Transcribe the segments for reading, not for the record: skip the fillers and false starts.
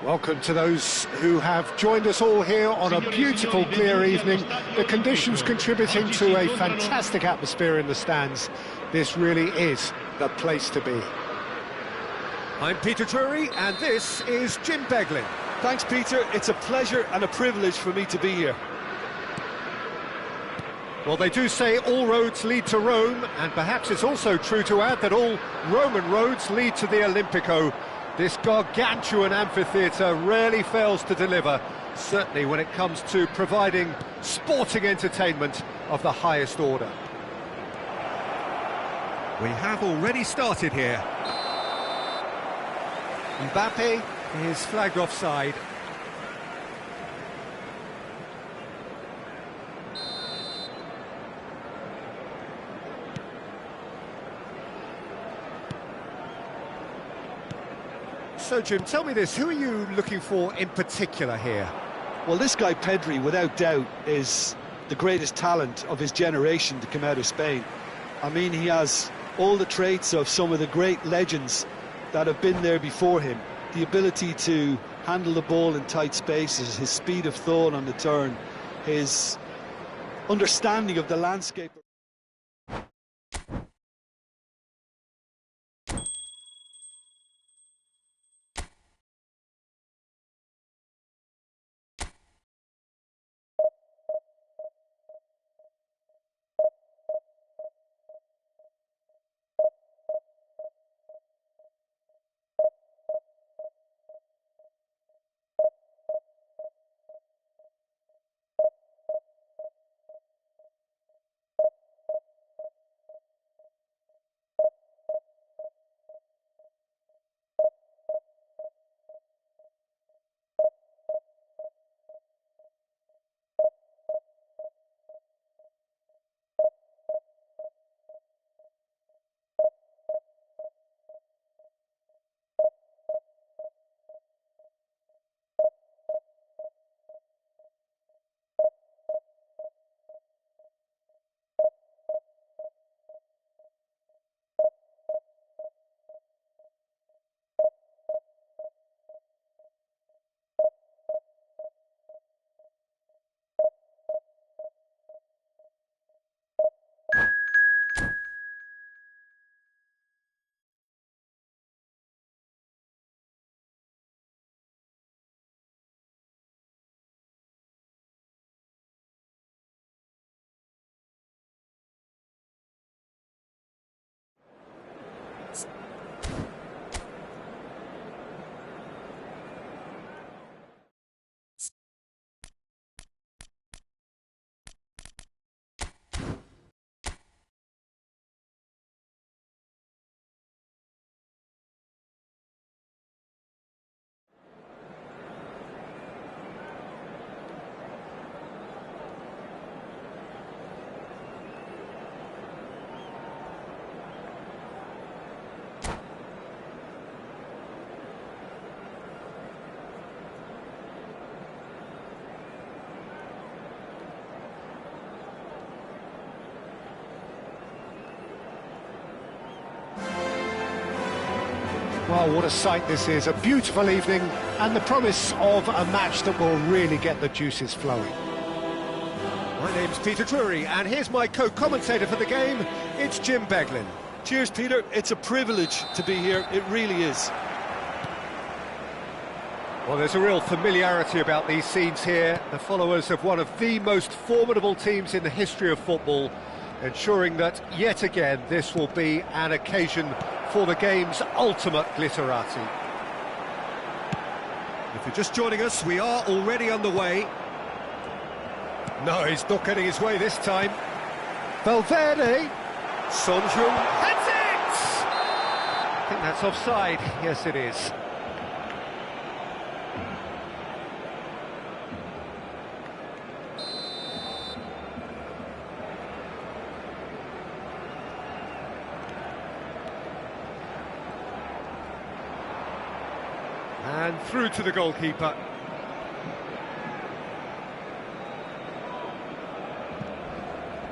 Welcome to those who have joined us all here on a beautiful, clear evening. The conditions contributing to a fantastic atmosphere in the stands. This really is the place to be. I'm Peter Drury, and this is Jim Beglin. Thanks, Peter. It's a pleasure and a privilege for me to be here. Well, they do say all roads lead to Rome, and perhaps it's also true to add that all Roman roads lead to the Olimpico. This gargantuan amphitheatre rarely fails to deliver, certainly when it comes to providing sporting entertainment of the highest order. We have already started here. Mbappe is flagged offside. So, Jim, tell me this, who are you looking for in particular here? Well, this guy, Pedri, without doubt, is the greatest talent of his generation to come out of Spain. I mean, he has all the traits of some of the great legends that have been there before him. The ability to handle the ball in tight spaces, his speed of thought on the turn, his understanding of the landscape. Well, what a sight this is, a beautiful evening, and the promise of a match that will really get the juices flowing. My name's Peter Drury, and here's my co-commentator for the game, it's Jim Beglin. Cheers, Peter. It's a privilege to be here. It really is. Well, there's a real familiarity about these scenes here. The followers of one of the most formidable teams in the history of football, ensuring that, yet again, this will be an occasion for the game's ultimate glitterati. If you're just joining us, we are already underway. No, he's not getting his way this time. Valverde. Sonjum. That's it! I think that's offside. Yes, it is. And through to the goalkeeper.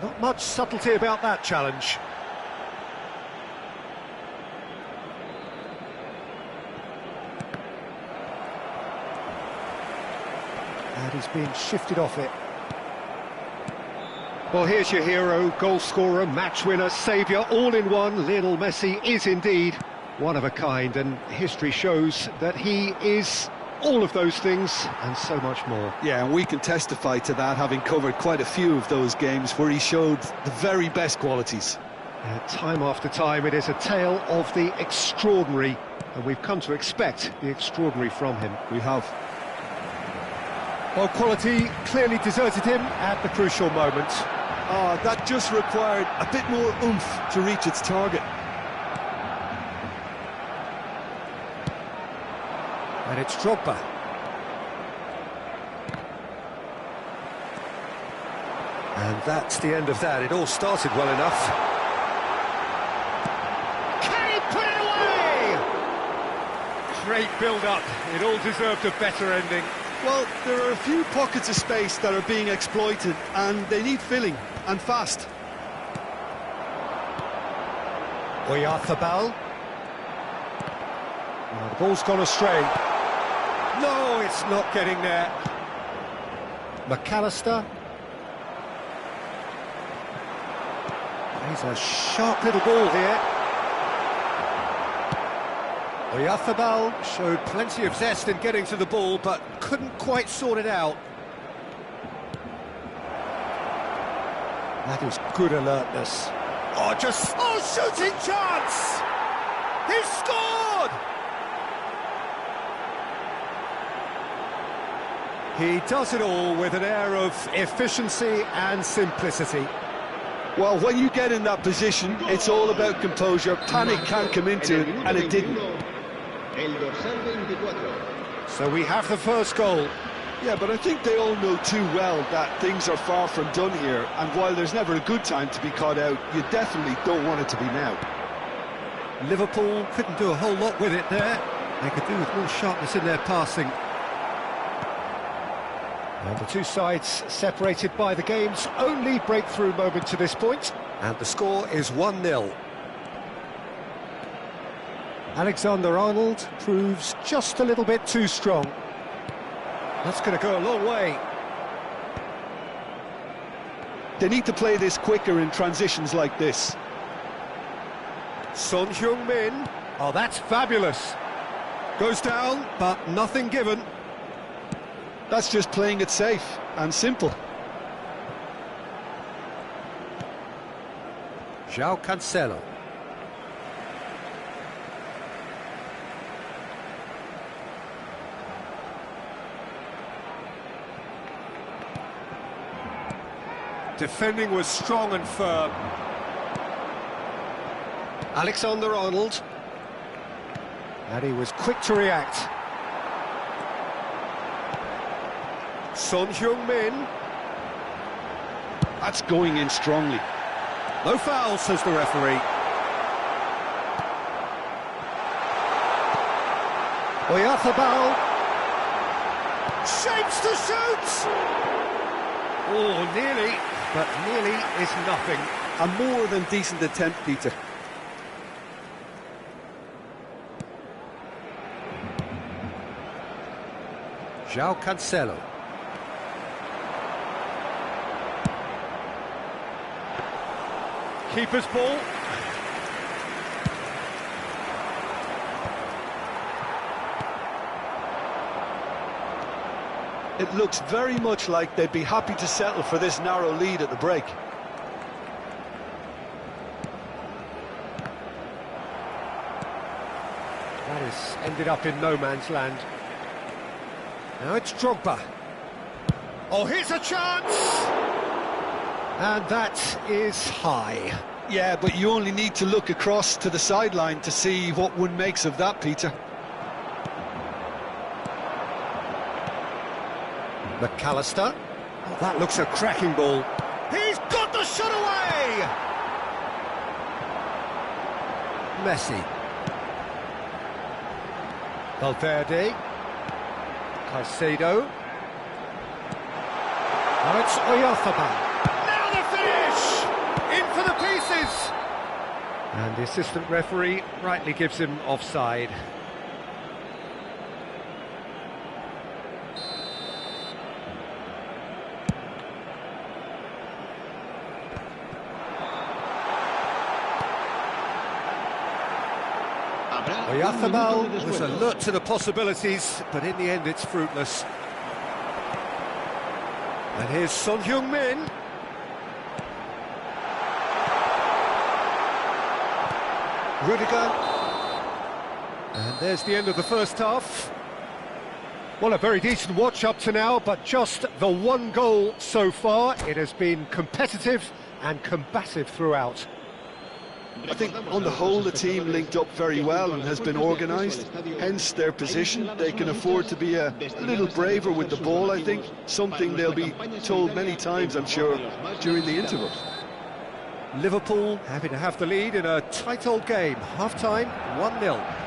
Not much subtlety about that challenge. he's been shifted off it. Well, here's your hero, goal scorer, match winner, saviour, all in one. Lionel Messi is indeed one of a kind, and history shows that he is all of those things and so much more. Yeah, and we can testify to that, having covered quite a few of those games where he showed the very best qualities. Time after time, it is a tale of the extraordinary, and we've come to expect the extraordinary from him. We have. Well, quality clearly deserted him at the crucial moment. That just required a bit more oomph to reach its target. And it's Drogba. And that's the end of that. It all started well enough. Can he put it away? Great build-up. It all deserved a better ending. Well, there are a few pockets of space that are being exploited, and they need filling, and fast. Oyarzabal. Well, the ball's gone astray. No, it's not getting there. McAllister. He's a sharp little ball here. Oyarzabal showed plenty of zest in getting to the ball, but couldn't quite sort it out. That is good alertness. Shooting chance! He scored! He does it all with an air of efficiency and simplicity. Well, when you get in that position, it's all about composure. Panic can't come into it, and it didn't. So we have the first goal. Yeah, but I think they all know too well that things are far from done here, and while there's never a good time to be caught out, you definitely don't want it to be now. Liverpool couldn't do a whole lot with it there. They could do with more sharpness in their passing. And the two sides separated by the game's only breakthrough moment to this point. And the score is 1-0. Alexander-Arnold proves just a little bit too strong. That's going to go a long way. They need to play this quicker in transitions like this. Son Heung-min. Oh, that's fabulous. Goes down, but nothing given. That's just playing it safe and simple. João Cancelo. Defending was strong and firm. Alexander-Arnold. And he was quick to react. Son Heung-min. That's going in strongly. No foul, says the referee. Oyarzabal. Shapes to shoot! Oh, nearly, but nearly is nothing. A more than decent attempt, Peter. João Cancelo. Keeper's ball. It looks very much like they'd be happy to settle for this narrow lead at the break. That has ended up in no man's land. Now it's Drogba. Oh, here's a chance! And that is high. Yeah, but you only need to look across to the sideline to see what one makes of that, Peter. McAllister. Oh, that looks a cracking ball. He's got the shot away! Messi. Valverde. Caicedo. Now it's Oyarzabal. Now the finish! In for the pieces! And the assistant referee rightly gives him offside. Oyarzabal was alert to the possibilities, but in the end it's fruitless. And here's Son Heung-min. Rudiger. And there's the end of the first half. Well, a very decent watch up to now, but just the one goal so far. It has been competitive and combative throughout. I think on the whole the team linked up very well and has been organised, hence their position. They can afford to be a little braver with the ball, I think, something they'll be told many times, I'm sure, during the interval. Liverpool happy to have the lead in a tight old game. Half-time, 1-0.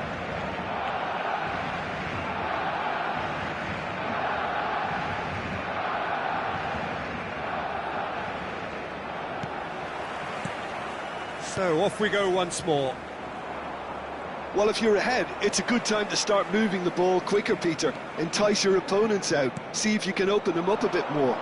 So off we go once more. Well, if you're ahead, it's a good time to start moving the ball quicker, Peter. Entice your opponents out. See if you can open them up a bit more.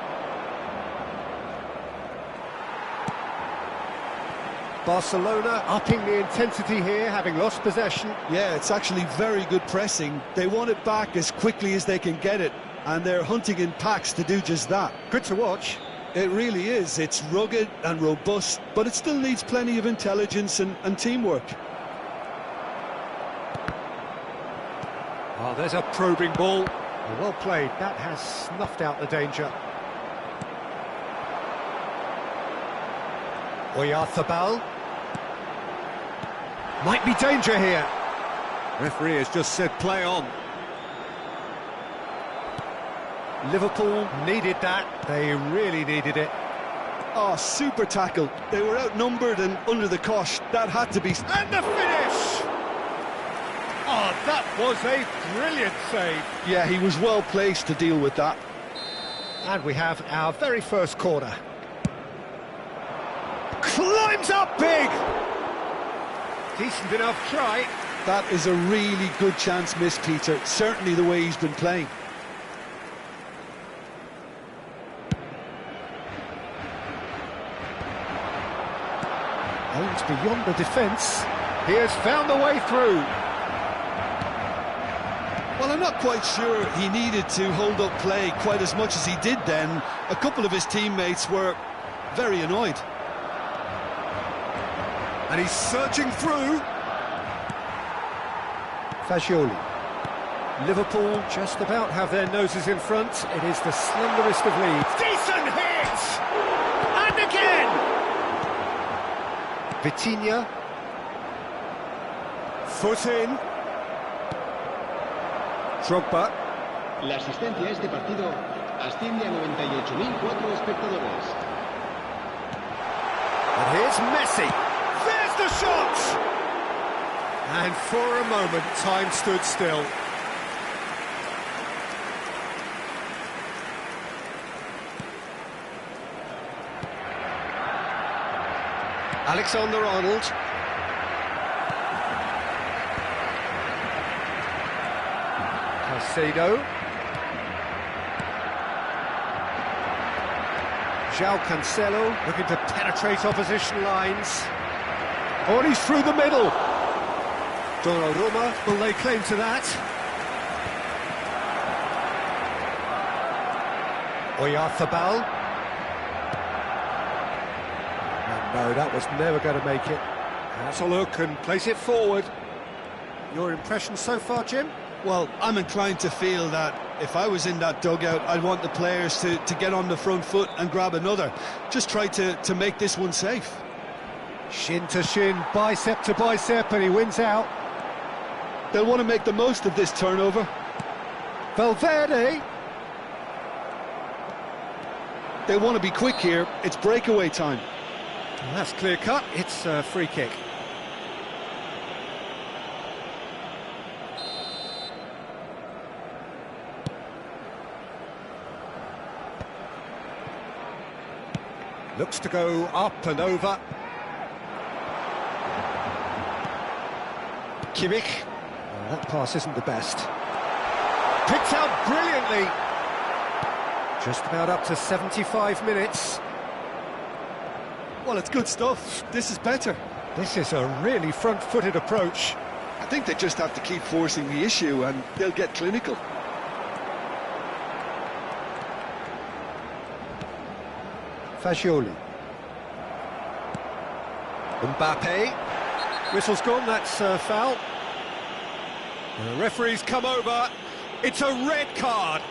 Barcelona upping the intensity here, having lost possession. Yeah, it's actually very good pressing. They want it back as quickly as they can get it, and they're hunting in packs to do just that. Good to watch. It really is. It's rugged and robust, but it still needs plenty of intelligence and teamwork. Oh, there's a probing ball. Well played. That has snuffed out the danger. Oyarzabal. Might be danger here. Referee has just said play on. Liverpool needed that. They really needed it. Oh, super tackle. They were outnumbered and under the cosh. That had to be... And the finish! Oh, that was a brilliant save. Yeah, he was well placed to deal with that. And we have our very first corner. Climbs up big! Decent enough try. That is a really good chance missed, Peter. Certainly the way he's been playing. Aims beyond the defence. He has found the way through. Well, I'm not quite sure he needed to hold up play quite as much as he did then. A couple of his teammates were very annoyed. And he's surging through. Fagioli. Liverpool just about have their noses in front. It is the slenderest of leads. Decent hit! And again! Vitinha. Foot in. Drogba. La asistencia a este partido asciende a 98.004 espectadores. And here's Messi. There's the shot! And for a moment, time stood still. Alexander-Arnold. Caicedo. João Cancelo looking to penetrate opposition lines. Oh, and he's through the middle. Donnarumma will lay claim to that. Oyarzabal. And no, that was never going to make it. That's a look and place it forward. Your impression so far, Jim? Well, I'm inclined to feel that if I was in that dugout, I'd want the players to get on the front foot and grab another. Just try to make this one safe. Shin to shin, bicep to bicep, and he wins out. They'll want to make the most of this turnover. Valverde. They want to be quick here. It's breakaway time. Well, that's clear cut. It's a free kick. Looks to go up and over. Kimmich. Oh, that pass isn't the best. Picked out brilliantly. Just about up to 75 minutes. Well, it's good stuff. This is better. This is a really front-footed approach. I think they just have to keep forcing the issue and they'll get clinical. Fagioli. Mbappe. Whistle's gone, that's a foul. The referee's come over. It's a red card.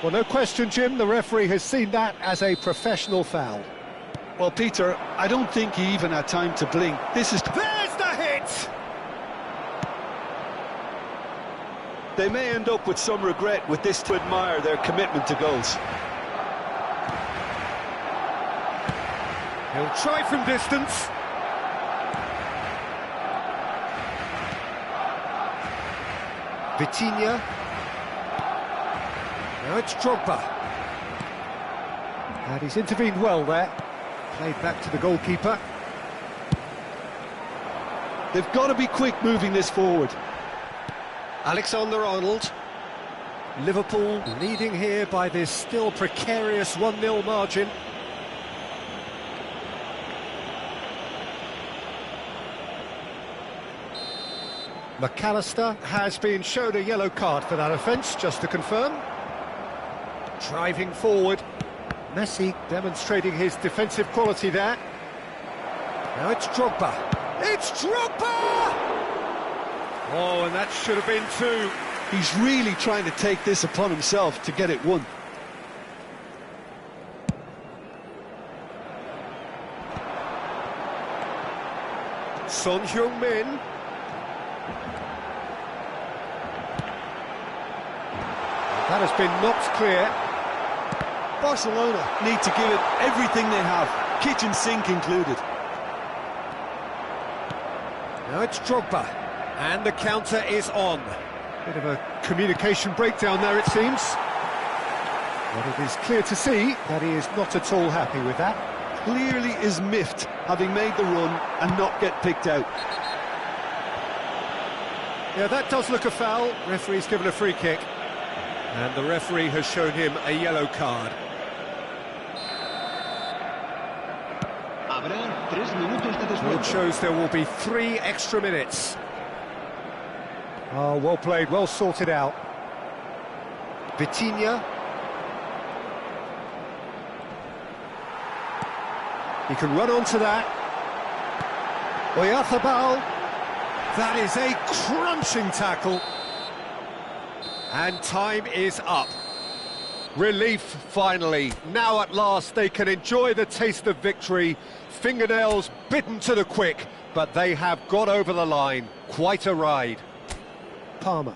Well, no question, Jim, the referee has seen that as a professional foul. Well, Peter, I don't think he even had time to blink. This is... There's the hit! They may end up with some regret with this to admire their commitment to goals. He'll try from distance. Vitinha. Now it's Drogba. And he's intervened well there. Played back to the goalkeeper. They've got to be quick moving this forward. Alexander-Arnold. Liverpool leading here by this still precarious 1-0 margin. McAllister has been shown a yellow card for that offence, just to confirm. Driving forward. Messi demonstrating his defensive quality there. Now it's Drogba. It's Drogba! Oh, and that should have been two. He's really trying to take this upon himself to get it won. Son Heung-min. That has been knocked clear. Barcelona need to give it everything they have, kitchen sink included. Now it's Drogba, and the counter is on. Bit of a communication breakdown there, it seems. But it is clear to see that he is not at all happy with that. Clearly is miffed, having made the run and not get picked out. Yeah, that does look a foul. Referee's given a free kick. And the referee has shown him a yellow card. It shows there will be 3 extra minutes. Oh, well played, well sorted out. Vitinha. He can run onto that. Oyarzabal. That is a crunching tackle. And time is up. Relief, finally. Now at last they can enjoy the taste of victory. Fingernails bitten to the quick, but they have got over the line. Quite a ride. Palmer.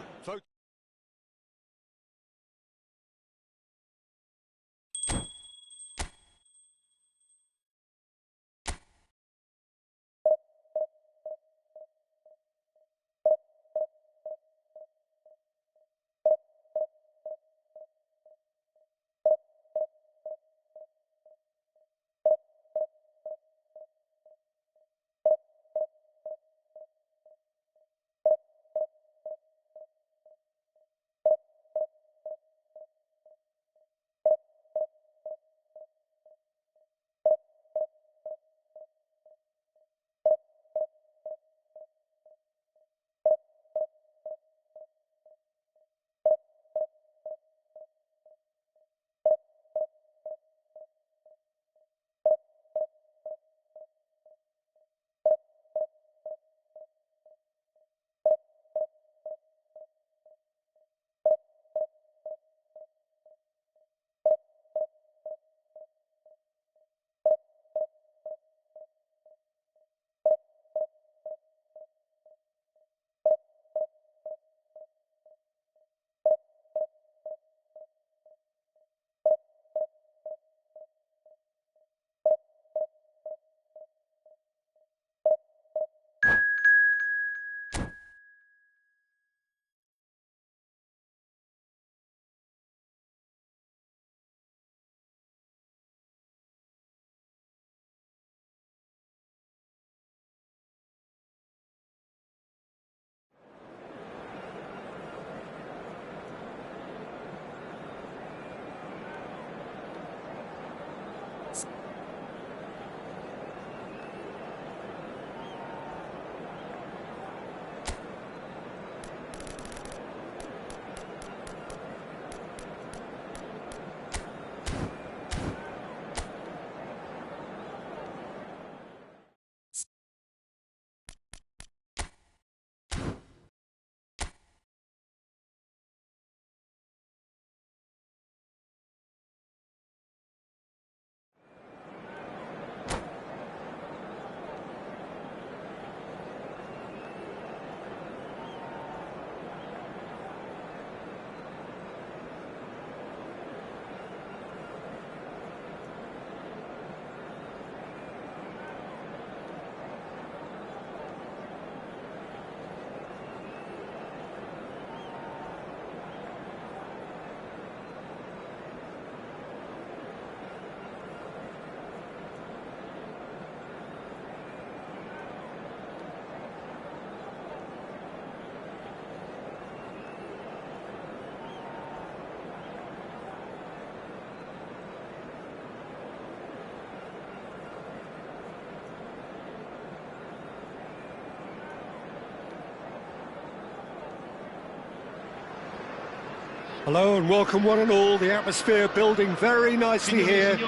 Hello and welcome one and all. The atmosphere building very nicely here.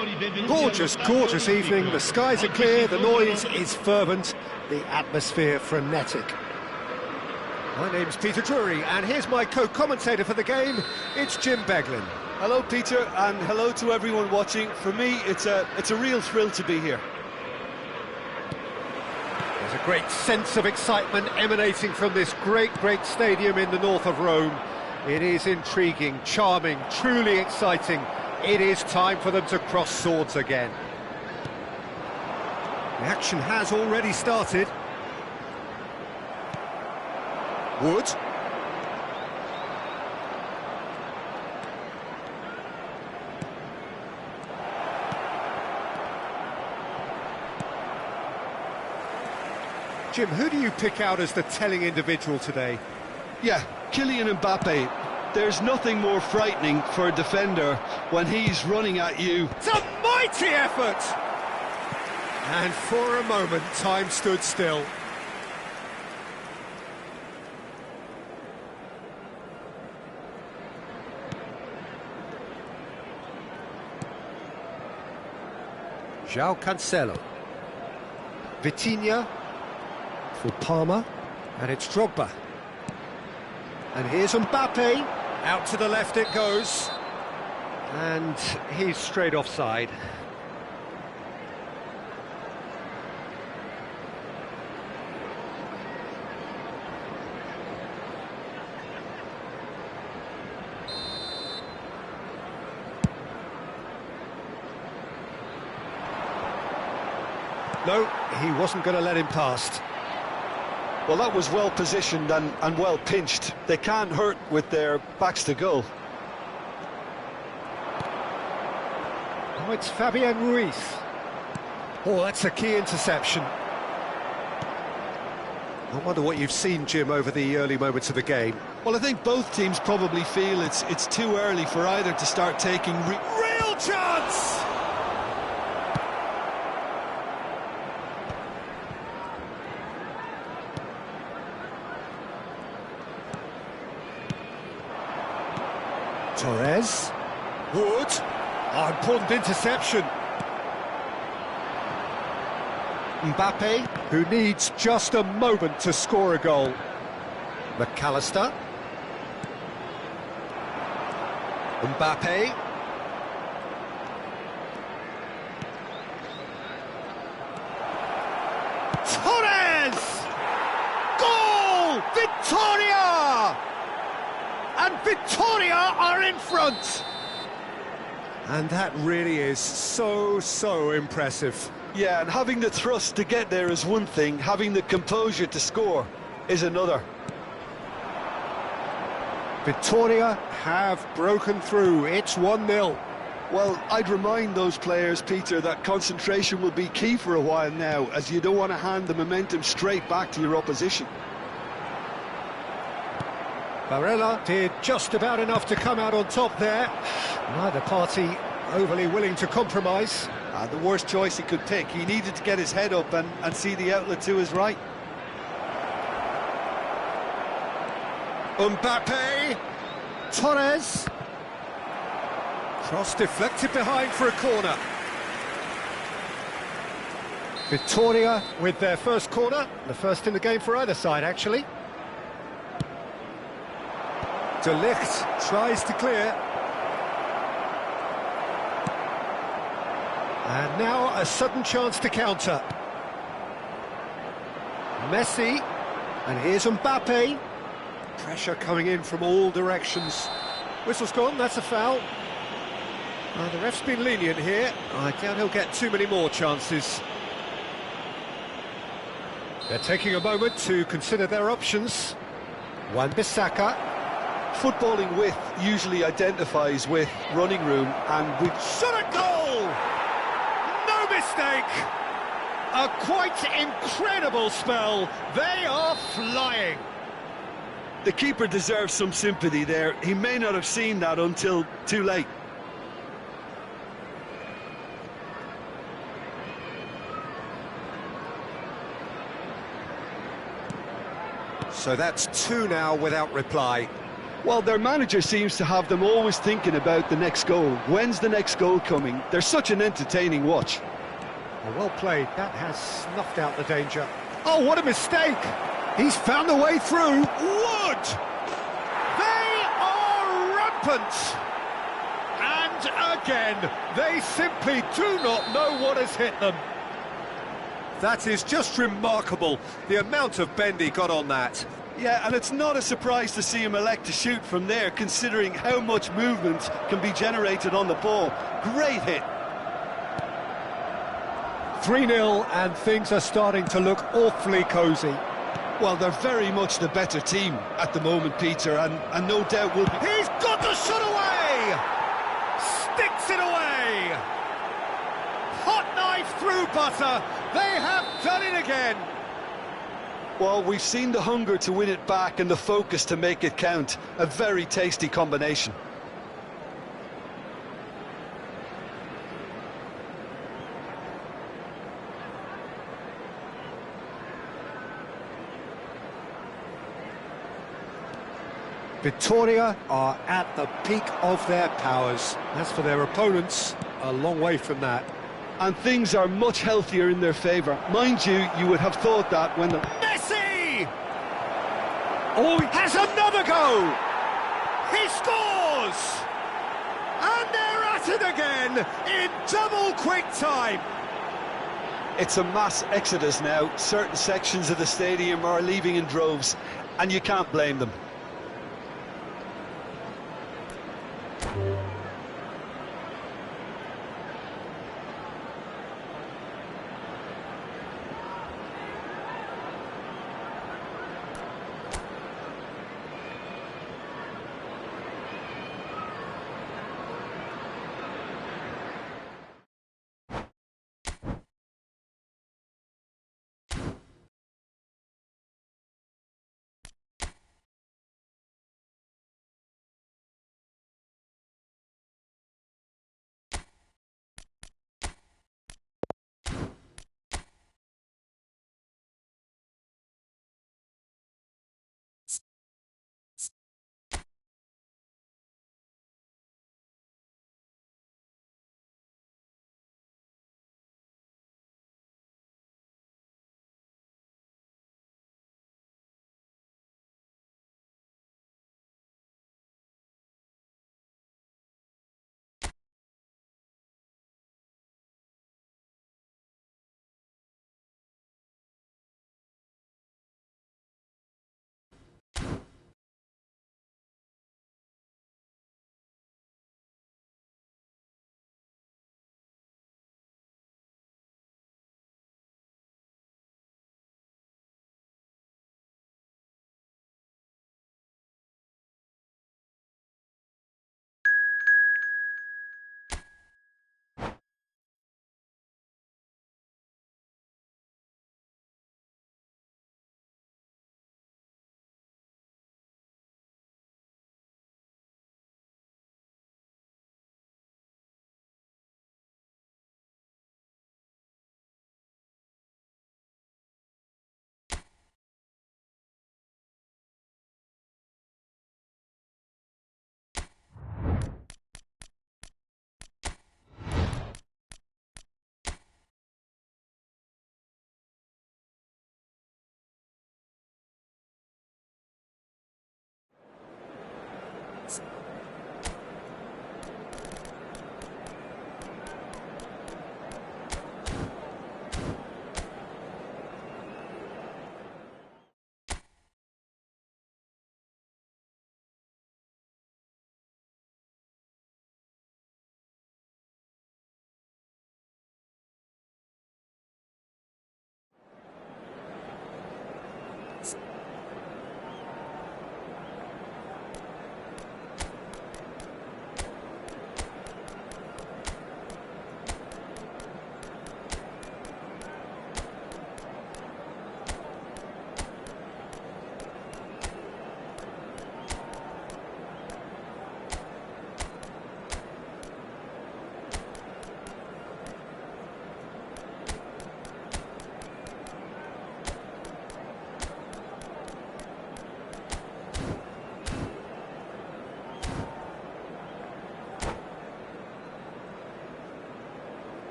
Gorgeous, gorgeous evening. The skies are clear, the noise is fervent, the atmosphere frenetic. My name's Peter Drury, and here's my co-commentator for the game. It's Jim Beglin. Hello, Peter, and hello to everyone watching. For me, it's a real thrill to be here. There's a great sense of excitement emanating from this great stadium in the north of Rome. It is intriguing, charming, truly exciting. It is time for them to cross swords again. The action has already started. Wood. Jim, who do you pick out as the telling individual today? Yeah, Kylian Mbappe. There's nothing more frightening for a defender when he's running at you. It's a mighty effort! And for a moment, time stood still. João Cancelo. Vitinha for Palmer, and it's Drogba. And here's Mbappe, out to the left it goes, and he's straight offside. No, he wasn't going to let him past. Well, that was well positioned and well pinched. They can't hurt with their backs to goal. Oh, it's Fabian Ruiz. Oh, that's a key interception. I wonder what you've seen, Jim, over the early moments of the game. Well, I think both teams probably feel it's too early for either to start taking real chance! Torres. Wood. Oh, important interception. Mbappe, who needs just a moment to score a goal. McAllister. Mbappe. Torres! Goal! Victoria! And Victoria are in front! And that really is so impressive. Yeah, and having the thrust to get there is one thing, having the composure to score is another. Victoria have broken through, it's 1-0. Well, I'd remind those players, Peter, that concentration will be key for a while now, as you don't want to hand the momentum straight back to your opposition. Barella did just about enough to come out on top there. Neither party overly willing to compromise. The worst choice he could pick. He needed to get his head up and see the outlet to his right. Mbappe. Torres. Cross deflected behind for a corner. Victoria with their first corner. The first in the game for either side, actually. De Ligt tries to clear. And now a sudden chance to counter. Messi, and here's Mbappe. Pressure coming in from all directions. Whistle's gone, that's a foul. The ref's been lenient here. I doubt he'll get too many more chances. They're taking a moment to consider their options. Wan-Bissaka. Footballing width usually identifies with running room, and we've shot a goal! No mistake! A quite incredible spell. They are flying. The keeper deserves some sympathy there. He may not have seen that until too late. So that's two now without reply. Well, their manager seems to have them always thinking about the next goal. When's the next goal coming? They're such an entertaining watch. Well played, that has snuffed out the danger. Oh, what a mistake! He's found a way through. Wood! They are rampant! And again, they simply do not know what has hit them. That is just remarkable, the amount of bend he got on that. Yeah, and it's not a surprise to see him elect to shoot from there, considering how much movement can be generated on the ball. Great hit. 3-0, and things are starting to look awfully cosy. Well, they're very much the better team at the moment, Peter, and no doubt will be... He's got the shot away! Sticks it away! Hot knife through butter. They have done it again. Well, we've seen the hunger to win it back and the focus to make it count. A very tasty combination. Victoria are at the peak of their powers. As for their opponents, a long way from that. And things are much healthier in their favour. Mind you, you would have thought that when the... Messi! Oh, he has another go! He scores! And they're at it again in double quick time. It's a mass exodus now. Certain sections of the stadium are leaving in droves, and you can't blame them.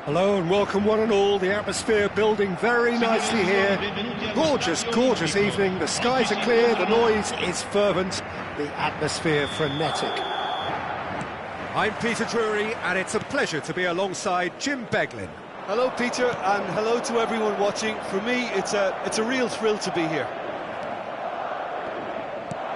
Hello and welcome one and all. The atmosphere building very nicely here. Gorgeous, gorgeous evening. The skies are clear, the noise is fervent, the atmosphere frenetic. I'm Peter Drury and it's a pleasure to be alongside Jim Beglin. Hello, Peter, and hello to everyone watching. For me, it's a real thrill to be here.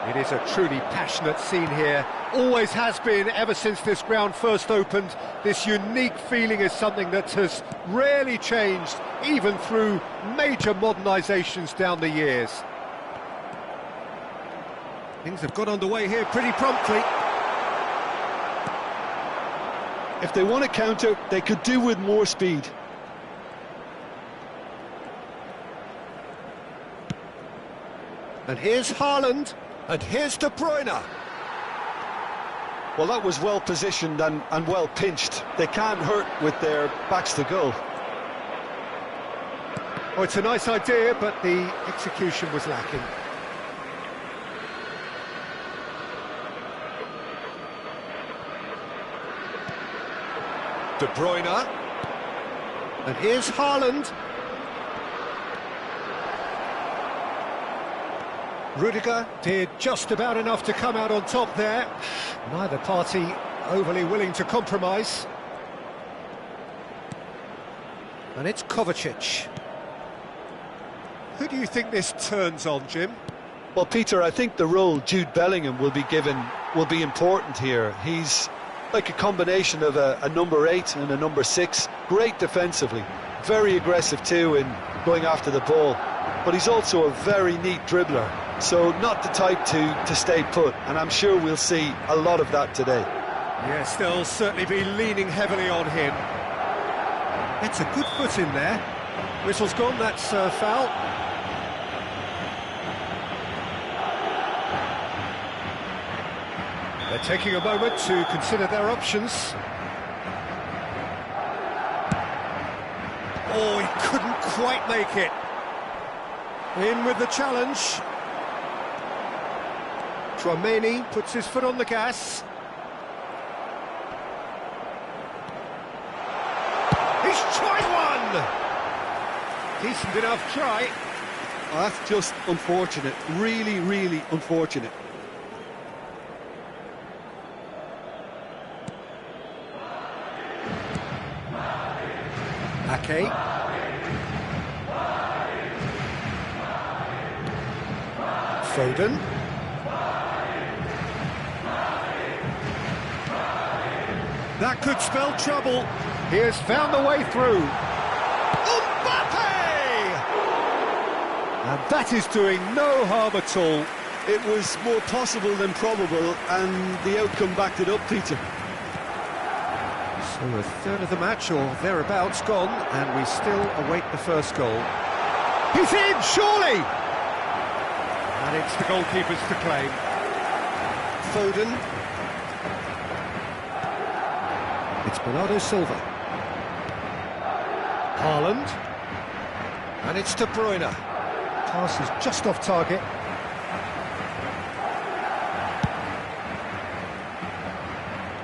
It is a truly passionate scene here. Always has been ever since this ground first opened. This unique feeling is something that has rarely changed, even through major modernisations down the years. Things have got underway here pretty promptly. If they want to counter, they could do with more speed. And here's Haaland. And here's De Bruyne. Well, that was well positioned and well pinched. They can't hurt with their backs to goal. Oh, it's a nice idea, but the execution was lacking. De Bruyne. And here's Haaland. Rudiger did just about enough to come out on top there. Neither party overly willing to compromise. And it's Kovacic. Who do you think this turns on, Jim? Well, Peter, I think the role Jude Bellingham will be given will be important here. He's like a combination of a number 8 and a number 6. Great defensively, very aggressive too in going after the ball. But he's also a very neat dribbler. So not the type to stay put, and I'm sure we'll see a lot of that today. Yes, they'll certainly be leaning heavily on him. It's a good foot in there. Whistle's gone, that's foul. They're taking a moment to consider their options. Oh, he couldn't quite make it. In with the challenge. Tchouaméni puts his foot on the gas. He's tried one! Decent enough try. Oh, that's just unfortunate, really, really unfortunate. Ake. Foden. That could spell trouble. He has found the way through. Mbappe! And that is doing no harm at all. It was more possible than probable, and the outcome backed it up, Peter. So a third of the match, or thereabouts, gone, and we still await the first goal. He's in, surely! And it's the goalkeepers to claim. Foden. It's Bernardo Silva. Haaland. And it's De Bruyne. Pass is just off target.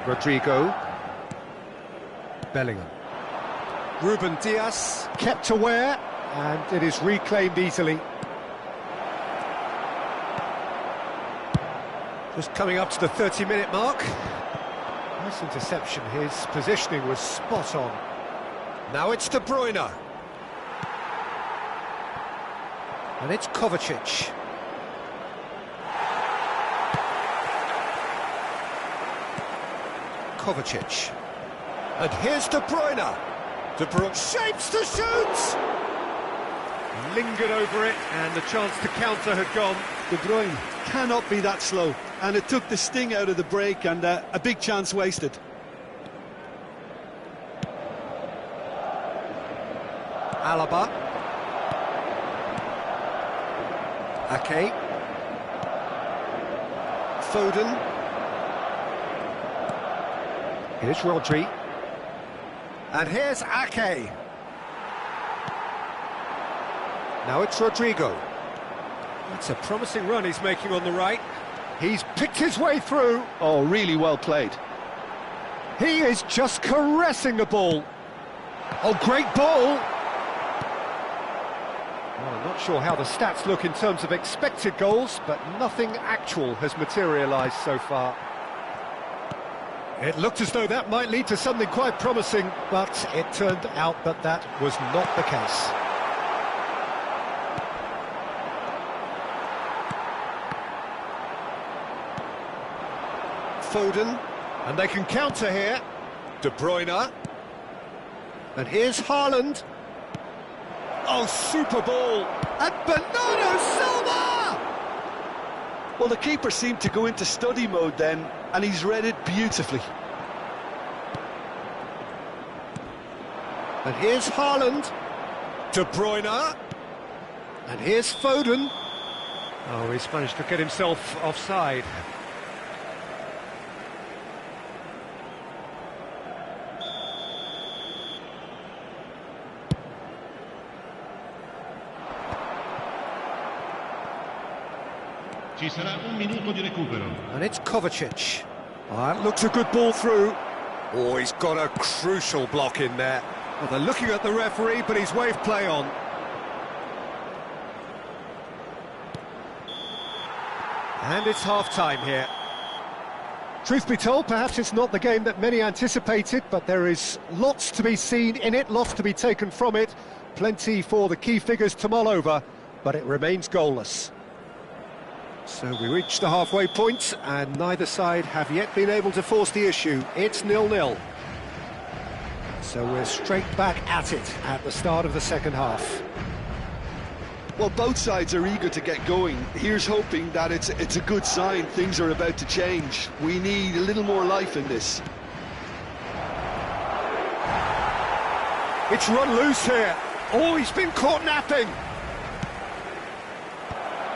Rodrigo. Bellingham. Ruben Dias kept aware, and it is reclaimed easily. Just coming up to the 30-minute mark. Nice interception, his positioning was spot on. Now it's De Bruyne. And it's Kovacic. Kovacic. And here's De Bruyne. De Bruyne shapes to shoot! Lingered over it, and the chance to counter had gone. De Bruyne cannot be that slow, and it took the sting out of the break, and a big chance wasted. Alaba. Ake. Foden. Here's Rodri. And here's Ake. Now it's Rodrigo. That's a promising run he's making on the right. He's picked his way through. Oh, really well played. He is just caressing the ball. Oh, great ball! Well, I'm not sure how the stats look in terms of expected goals, but nothing actual has materialised so far. It looked as though that might lead to something quite promising, but it turned out that that was not the case. Foden, and they can counter here. De Bruyne, and here's Haaland. Oh, super ball, and Bernardo Silva! Well, the keeper seemed to go into study mode then, and he's read it beautifully. And here's Haaland. De Bruyne, and here's Foden. Oh, he's managed to get himself offside. Ci sarà un minuto di recupero. And it's Kovacic. Oh, that looks a good ball through. Oh, he's got a crucial block in there. Well, they're looking at the referee, but he's waved play on. And it's half-time here. Truth be told, perhaps it's not the game that many anticipated, but there is lots to be seen in it, lots to be taken from it. Plenty for the key figures to mull over, but it remains goalless. So we reach the halfway point, and neither side have yet been able to force the issue. It's 0-0. So we're straight back at it at the start of the second half. Well, both sides are eager to get going. Here's hoping that it's a good sign. Things are about to change. We need a little more life in this. It's run loose here. Oh, he's been caught napping.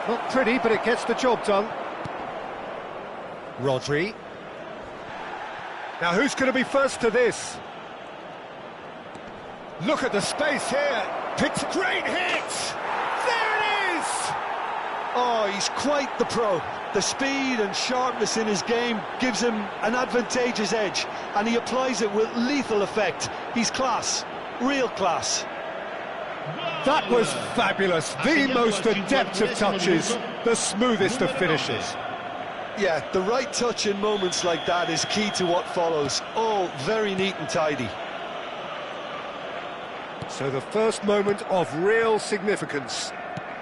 Not pretty, but it gets the job done. Rodri. Now, who's going to be first to this? Look at the space here. Picks a great hit. There it is! Oh, he's quite the pro. The speed and sharpness in his game gives him an advantageous edge, and he applies it with lethal effect. He's class, real class. That was fabulous. The most adept of touches, the smoothest of finishes. Yeah, the right touch in moments like that is key to what follows. All very neat and tidy. So the first moment of real significance.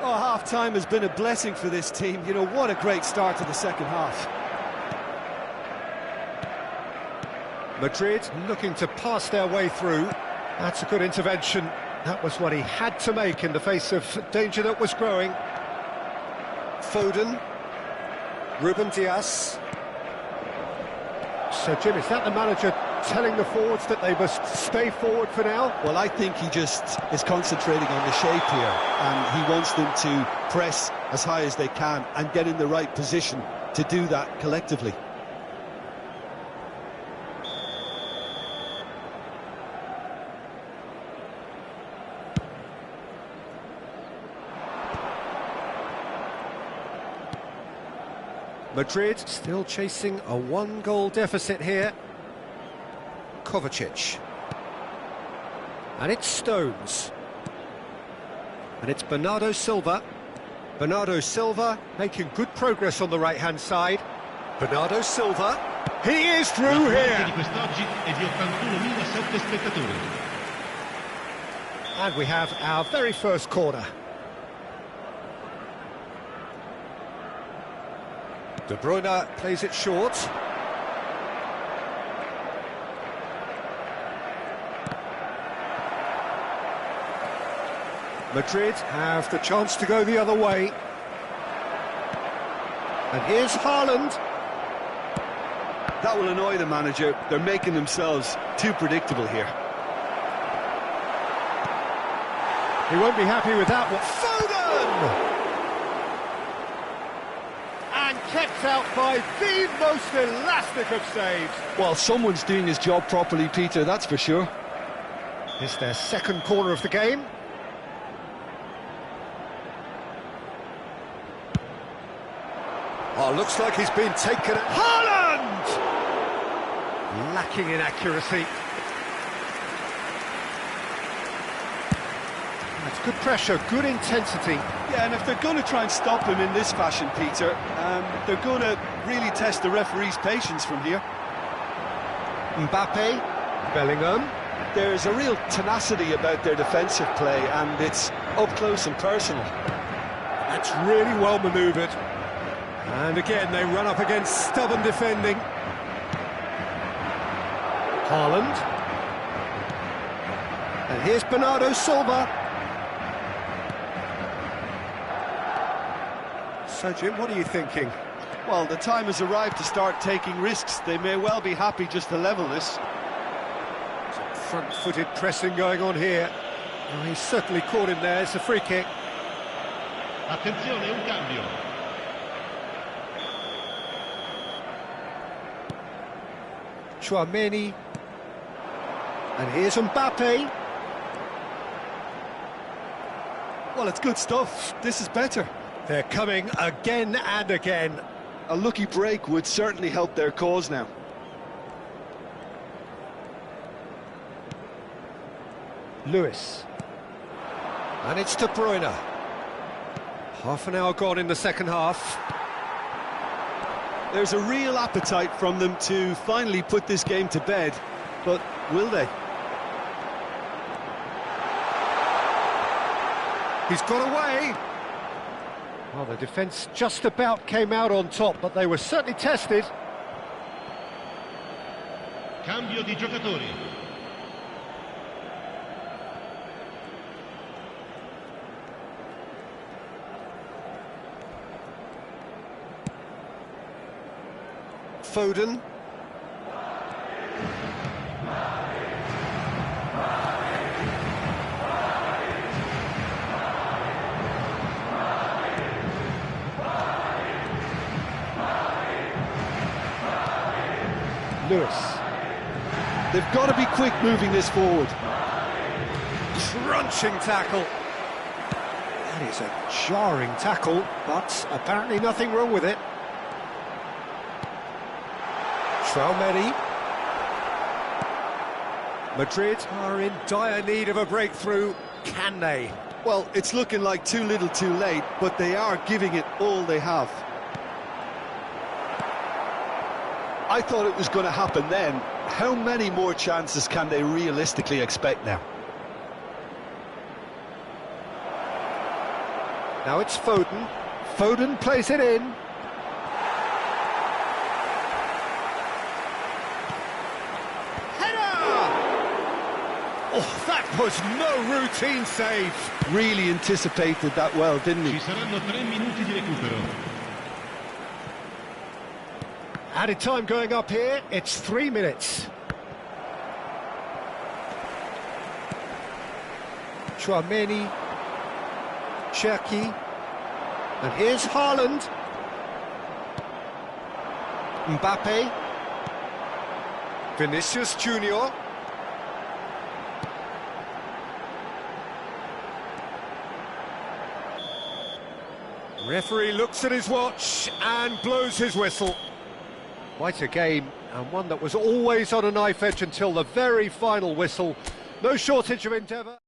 Oh, half-time has been a blessing for this team. You know, what a great start to the second half. Madrid looking to pass their way through. That's a good intervention. That was what he had to make in the face of danger that was growing. Foden. Ruben Dias. So, Jim, is that the manager telling the forwards that they must stay forward for now? Well, I think he just is concentrating on the shape here, and he wants them to press as high as they can and get in the right position to do that collectively. Madrid still chasing a one-goal deficit here. Kovacic. And it's Stones. And it's Bernardo Silva. Bernardo Silva making good progress on the right-hand side. Bernardo Silva. He is through here. And we have our very first corner. De Bruyne plays it short. Madrid have the chance to go the other way. And here's Haaland. That will annoy the manager. They're making themselves too predictable here. He won't be happy with that one. Foden! And kept out by the most elastic of saves. Well, someone's doing his job properly, Peter, that's for sure. It's their second corner of the game. Oh, looks like he's been taken. Haaland! Lacking in accuracy. That's good pressure, good intensity. Yeah, and if they're going to try and stop him in this fashion, Peter, they're going to really test the referee's patience from here. Mbappe, Bellingham. There's a real tenacity about their defensive play, and it's up close and personal. That's really well manoeuvred. And again, they run up against stubborn defending. Haaland. And here's Bernardo Silva. So, Jim, what are you thinking? Well, the time has arrived to start taking risks. They may well be happy just to level this. Some front-footed pressing going on here. Oh, he's certainly caught him there. It's a free kick. Attenzione, un cambio. Tchouaméni. And here's Mbappe. Well, it's good stuff. This is better. They're coming again and again. A lucky break would certainly help their cause now. Lewis. And it's De Bruyne. Half an hour gone in the second half. There's a real appetite from them to finally put this game to bed, but will they? He's got away. Well, the defence just about came out on top, but they were certainly tested. Cambio di giocatori. Foden. Lewis. They've got to be quick moving this forward. Crunching tackle. That is a jarring tackle, but apparently nothing wrong with it. Tchouaméni. Madrid are in dire need of a breakthrough. Can they? Well, it's looking like too little too late, but they are giving it all they have. I thought it was going to happen then. How many more chances can they realistically expect now? Now it's Foden. Foden plays it in. Header! Oh, that was no routine save. Really anticipated that well, didn't he? Ci saranno 3 minuti di recupero. Added time going up here, it's 3 minutes. Tchouaméni, Cherki, and here's Haaland. Mbappe, Vinicius Junior. Referee looks at his watch and blows his whistle. Quite a game, and one that was always on a knife edge until the very final whistle. No shortage of endeavour.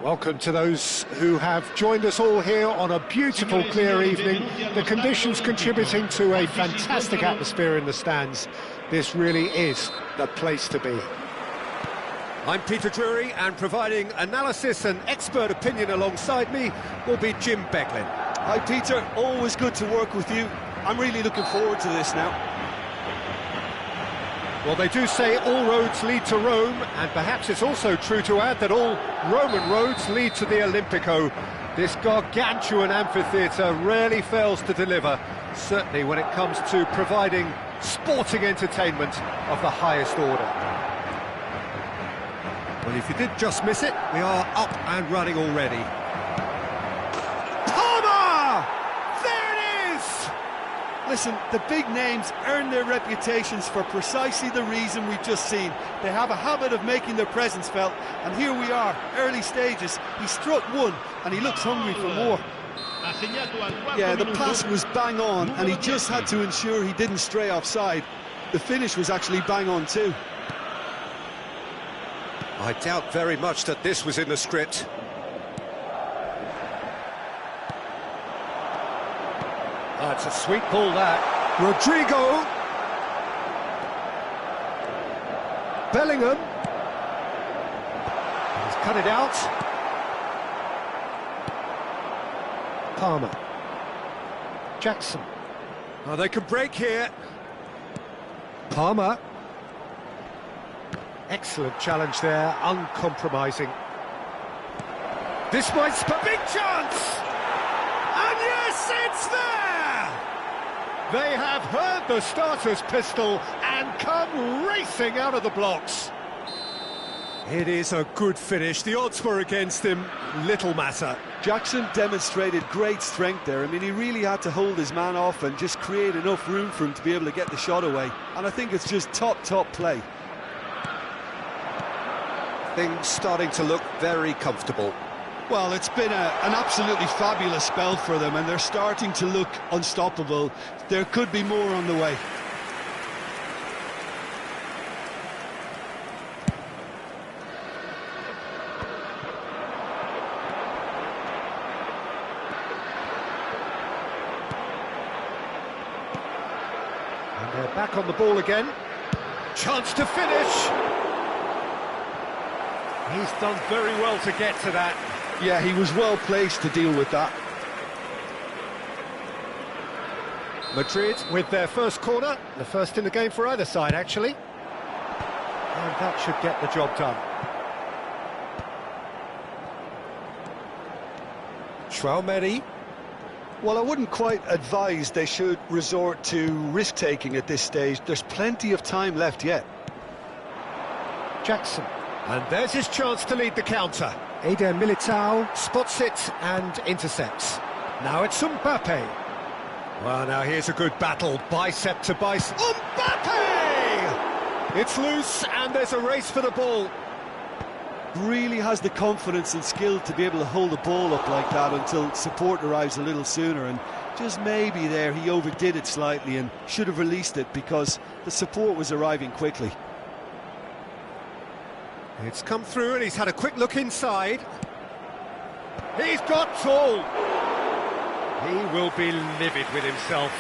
Welcome to those who have joined us all here on a beautiful, clear evening. The conditions contributing to a fantastic atmosphere in the stands. This really is the place to be. I'm Peter Drury, and providing analysis and expert opinion alongside me will be Jim Beglin. Hi Peter, always good to work with you. I'm really looking forward to this now. Well, they do say all roads lead to Rome, and perhaps it's also true to add that all Roman roads lead to the Olimpico. This gargantuan amphitheatre rarely fails to deliver, certainly when it comes to providing sporting entertainment of the highest order. Well, if you did just miss it, we are up and running already. Listen, the big names earn their reputations for precisely the reason we've just seen. They have a habit of making their presence felt, and here we are, early stages. He struck one, and he looks hungry for more. Yeah, the pass was bang on, and he just had to ensure he didn't stray offside. The finish was actually bang on too. I doubt very much that this was in the script. That's a sweet ball, that. Rodrigo. Bellingham. He's cut it out. Palmer. Jackson. Oh, they can break here. Palmer. Excellent challenge there, uncompromising. This might a big chance! And yes, it's there! They have heard the starter's pistol and come racing out of the blocks. It is a good finish. The odds were against him. Little matter. Jackson demonstrated great strength there. I mean, he really had to hold his man off and just create enough room for him to be able to get the shot away. And I think it's just top play. Things starting to look very comfortable. Well, it's been an absolutely fabulous spell for them, and they're starting to look unstoppable. There could be more on the way. And they're back on the ball again. Chance to finish. He's done very well to get to that. Yeah, he was well placed to deal with that. Madrid with their first corner, the first in the game for either side, actually. And that should get the job done. Traumeri. Well, I wouldn't quite advise they should resort to risk-taking at this stage. There's plenty of time left yet. Jackson. And there's his chance to lead the counter. Eder Militao spots it and intercepts. Now it's Mbappe. Well, now here's a good battle, bicep to bicep. Mbappe! It's loose and there's a race for the ball. Really has the confidence and skill to be able to hold the ball up like that until support arrives a little sooner, and just maybe there he overdid it slightly and should have released it because the support was arriving quickly. It's come through and he's had a quick look inside. He's got tall. He will be livid with himself.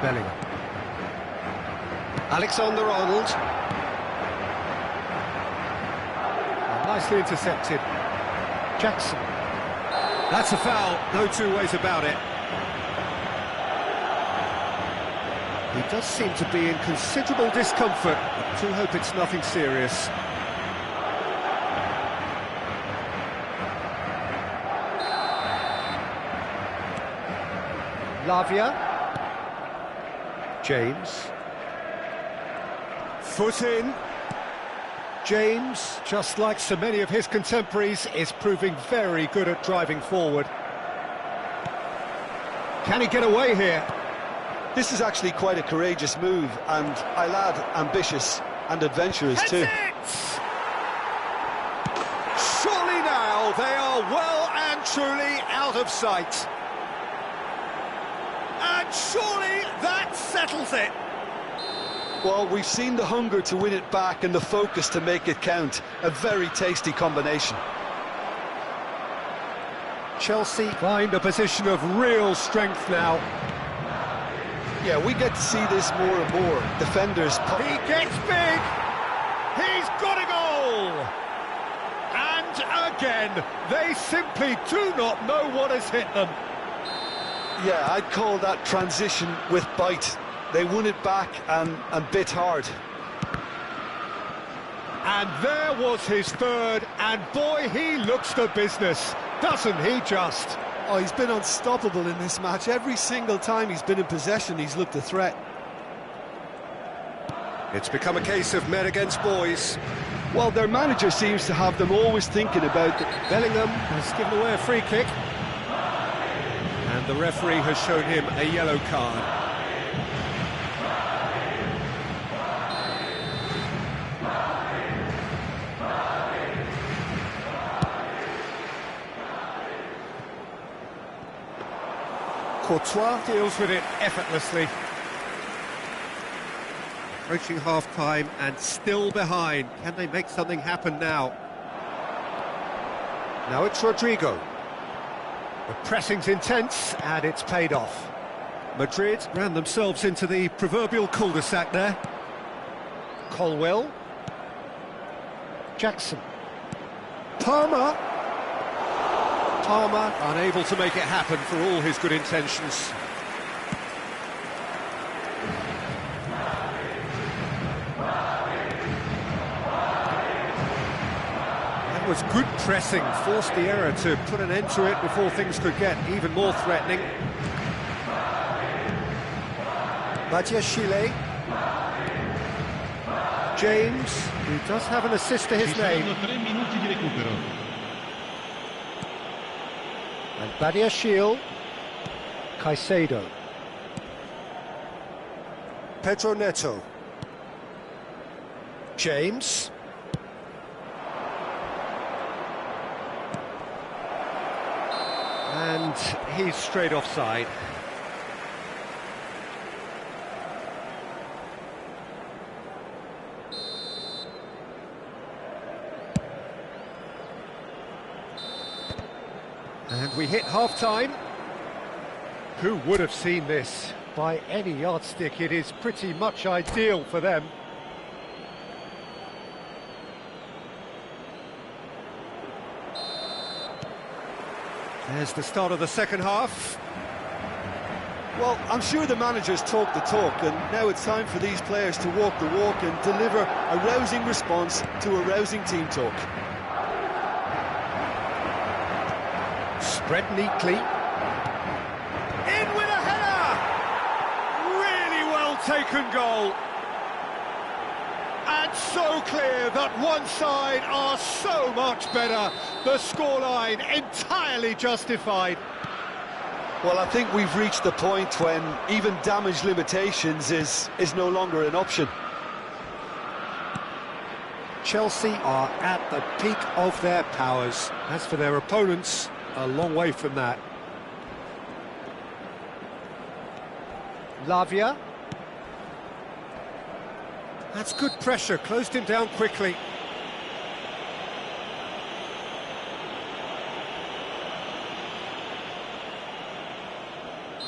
Bellingham. Alexander-Arnold. Nicely intercepted. Jackson. That's a foul, no two ways about it. He does seem to be in considerable discomfort. I do hope it's nothing serious. Lavia. James. Foot in. James, just like so many of his contemporaries, is proving very good at driving forward. Can he get away here? This is actually quite a courageous move, and I'll add ambitious and adventurous too. Surely now they are well and truly out of sight. And surely that's settles it. Well, we've seen the hunger to win it back and the focus to make it count. A very tasty combination. Chelsea find a position of real strength now. Yeah, we get to see this more and more. Defenders... He gets big! He's got a goal! And again, they simply do not know what has hit them. Yeah, I'd call that transition with bite. They won it back and bit hard. And there was his third, and boy, he looks the business, doesn't he just? Oh, he's been unstoppable in this match. Every single time he's been in possession, he's looked a threat. It's become a case of men against boys. Well, their manager seems to have them always thinking about it. Bellingham has given away a free kick. And the referee has shown him a yellow card. Courtois deals with it effortlessly. Approaching half-time and still behind. Can they make something happen now? Now it's Rodrigo. The pressing's intense and it's paid off. Madrid ran themselves into the proverbial cul-de-sac there. Colwell. Jackson. Palmer unable to make it happen for all his good intentions. That was good pressing, forced the error to put an end to it before things could get even more threatening. Badiashile. James, who does have an assist to his name. And Badiashile. Caicedo. Pedro Neto. James. And he's straight offside. And we hit half-time. Who would have seen this? By any yardstick, it is pretty much ideal for them. There's the start of the second half. Well, I'm sure the managers talk the talk, and now it's time for these players to walk the walk and deliver a rousing response to a rousing team talk. Spread neatly. In with a header! Really well taken goal. And so clear that one side are so much better. The scoreline entirely justified. Well, I think we've reached the point when even damage limitations is no longer an option. Chelsea are at the peak of their powers. As for their opponents, a long way from that. Lavia. That's good pressure, closed him down quickly.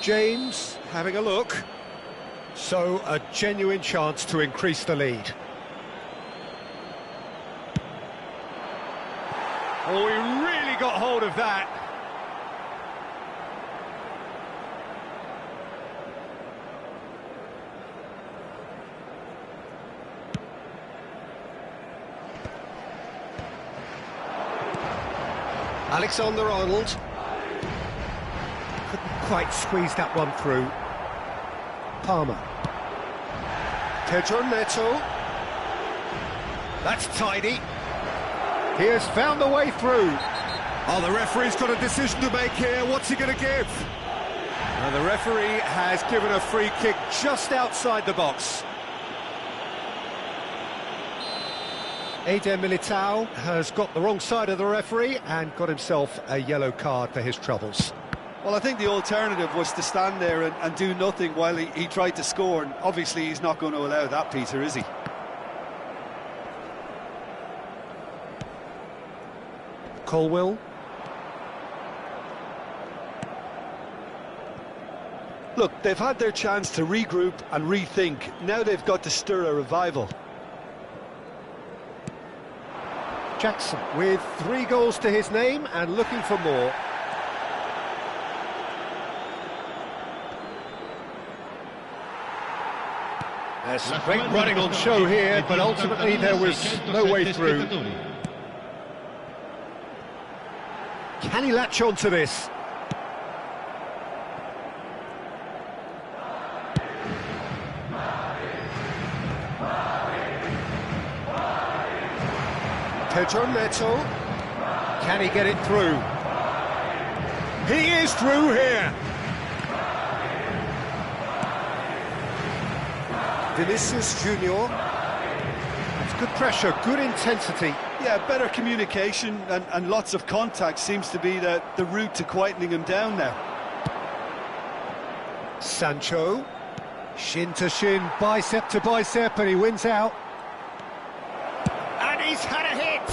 James having a look. So a genuine chance to increase the lead. Oh, he really got hold of that. Alexander-Arnold. Couldn't quite squeeze that one through. Palmer. Pedro Neto. That's tidy. He has found the way through. Oh, the referee's got a decision to make here. What's he going to give? And the referee has given a free kick just outside the box. Eder Militao has got the wrong side of the referee and got himself a yellow card for his troubles. Well, I think the alternative was to stand there and do nothing while he tried to score, and obviously he's not going to allow that, Peter, is he? Colwill. Look, they've had their chance to regroup and rethink. Now they've got to stir a revival. Jackson with 3 goals to his name and looking for more. There's some great running on show here, but ultimately there was no way through. Can he latch on to this? Pedro Neto. Can he get it through? He is through here. Vinicius Junior. It's good pressure, good intensity. Yeah, better communication and lots of contact seems to be the route to quietening him down now. Sancho. Shin to shin, bicep to bicep, and he wins out. And he's had a hit!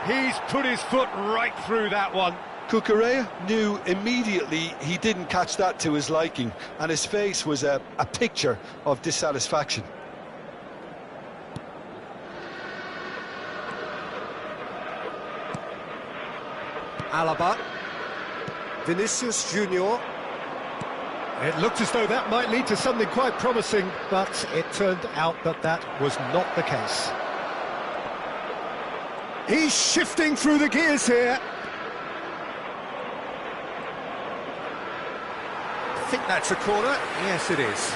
He's put his foot right through that one. Cucurella knew immediately he didn't catch that to his liking, and his face was a picture of dissatisfaction. Alaba. Vinicius Junior. It looked as though that might lead to something quite promising, but it turned out that that was not the case. He's shifting through the gears here. I think that's a corner. Yes, it is.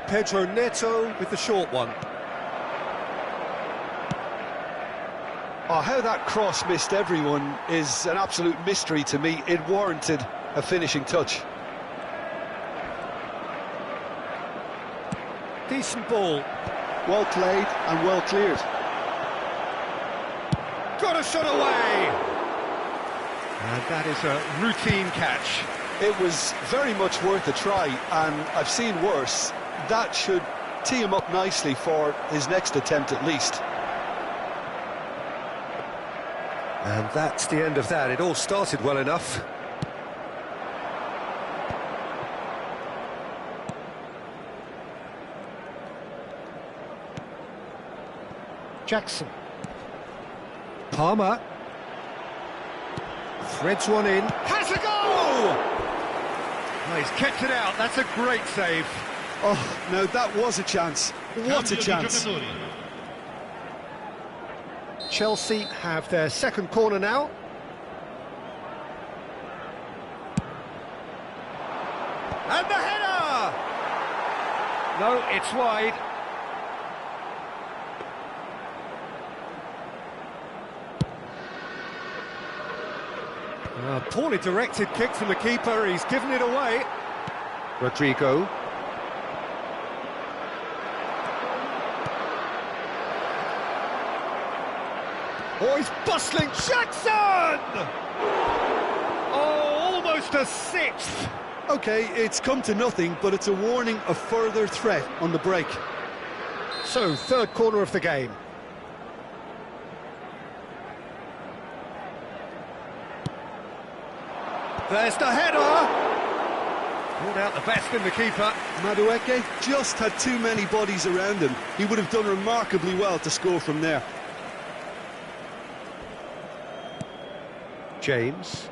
Pedro Neto with the short one. Oh, how that cross missed everyone is an absolute mystery to me. It warranted a finishing touch. Decent ball. Well played and well cleared. Got a shot away! And that is a routine catch. It was very much worth a try, and I've seen worse. That should tee him up nicely for his next attempt at least. And that's the end of that. It all started well enough. Jackson. Palmer. Threads one in. Has a goal! Oh, he's kept it out. That's a great save. Oh, no, that was a chance. What a chance. Chelsea have their second corner now. And the header! No, it's wide. Poorly directed kick from the keeper, he's given it away. Rodrigo. Oh, he's bustling. Jackson! Oh, almost a sixth. OK, it's come to nothing, but it's a warning of further threat on the break. So, third corner of the game. There's the header! Pulled out the best in the keeper. Madueke just had too many bodies around him. He would have done remarkably well to score from there. James.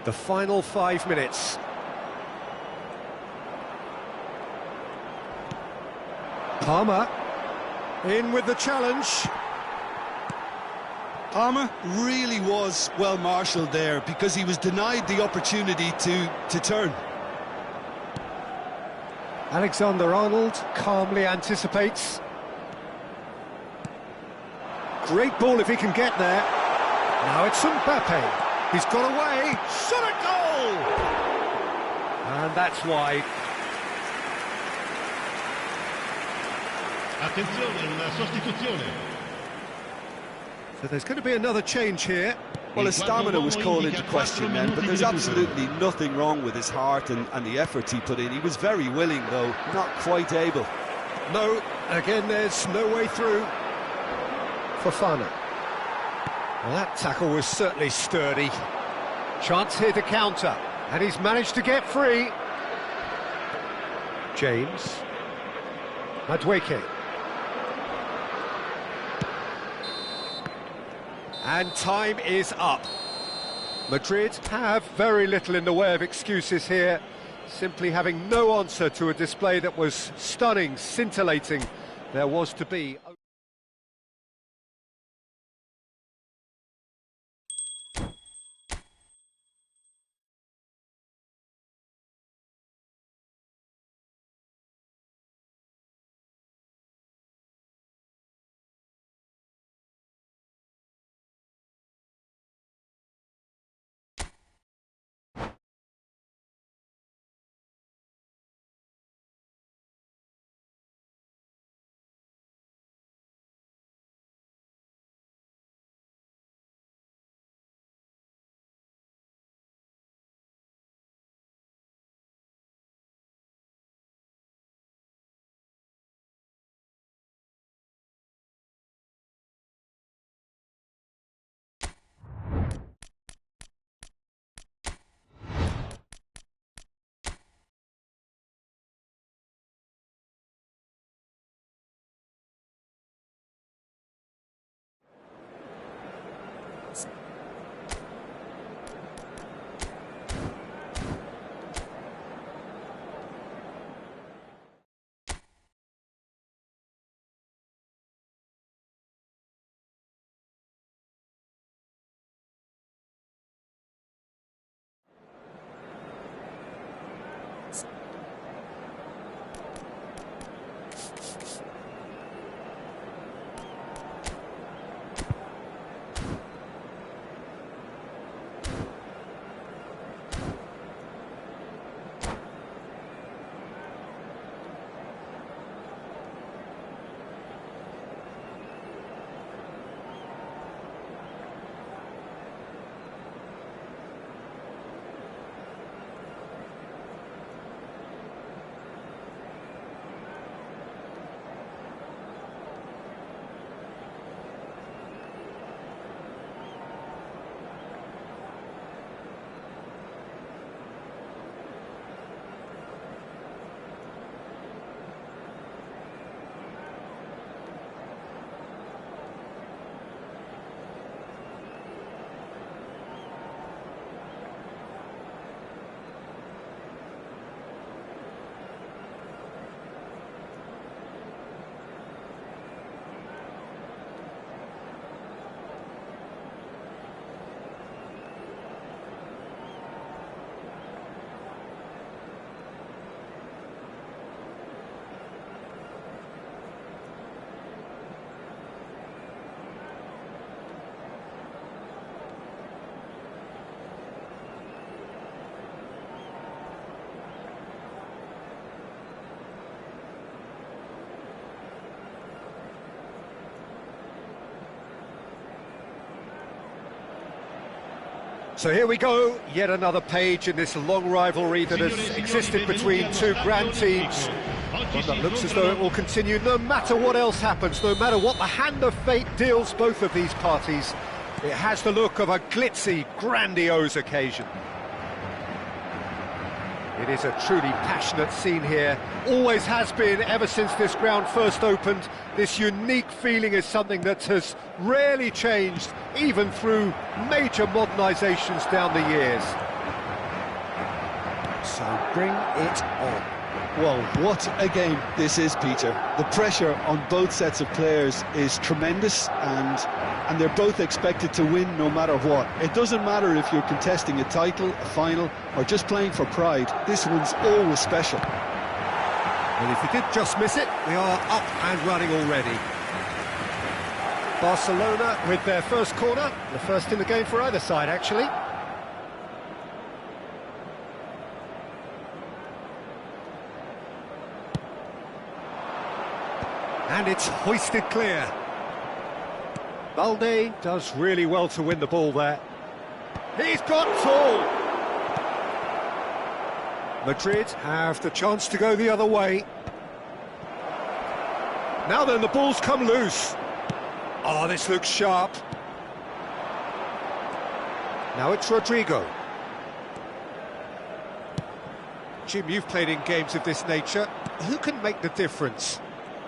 The final 5 minutes. Palmer. In with the challenge. Palmer really was well marshalled there because he was denied the opportunity to turn. Alexander-Arnold calmly anticipates. Great ball if he can get there. Now it's Mbappe. He's got away. Shot a goal! And that's wide. Attenzione, una sostituzione. So there's going to be another change here. Well, his stamina was called into question then, but there's absolutely nothing wrong with his heart and the efforts he put in. He was very willing, though, not quite able. No, again, there's no way through. Fofana. Well, that tackle was certainly sturdy. Chance here to counter, and he's managed to get free. James. Madueke. And time is up. Madrid have very little in the way of excuses here, simply having no answer to a display that was stunning, scintillating. There was to be. So here we go, yet another page in this long rivalry that has existed between two grand teams. One that looks as though it will continue no matter what else happens, no matter what the hand of fate deals both of these parties. It has the look of a glitzy, grandiose occasion. It is a truly passionate scene here, always has been ever since this ground first opened. This unique feeling is something that has rarely changed, even through major modernisations down the years. So bring it on. Well, what a game this is, Peter. The pressure on both sets of players is tremendous, and they're both expected to win no matter what. It doesn't matter if you're contesting a title, a final, or just playing for pride. This one's always special. And if you did just miss it, we are up and running already. Barcelona with their first corner, the first in the game for either side, actually. And it's hoisted clear. Balde does really well to win the ball there. He's got tall. Madrid have the chance to go the other way. Now then, the ball's come loose. Oh, this looks sharp. Now it's Rodrigo. Jim, you've played in games of this nature. Who can make the difference?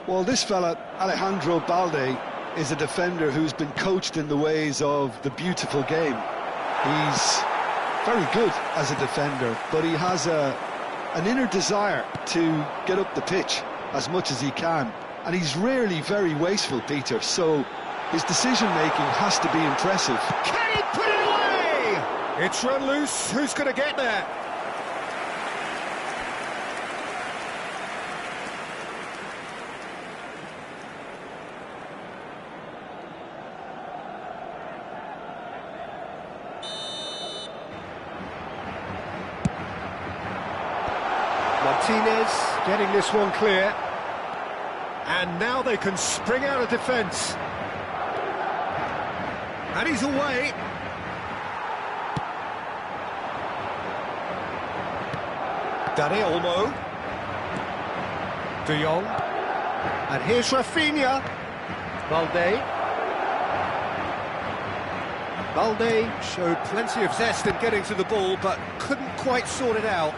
Well, this fella, Alejandro Balde, is a defender who's been coached in the ways of the beautiful game. He's very good as a defender, but he has an inner desire to get up the pitch as much as he can. And he's rarely very wasteful, Peter, so his decision-making has to be impressive. Can he put it away? It's run loose. Who's going to get there? Martinez getting this one clear. And now they can spring out of defence. And he's away. Dani Olmo. De Jong. And here's Rafinha. Balde. Balde showed plenty of zest in getting to the ball, but couldn't quite sort it out.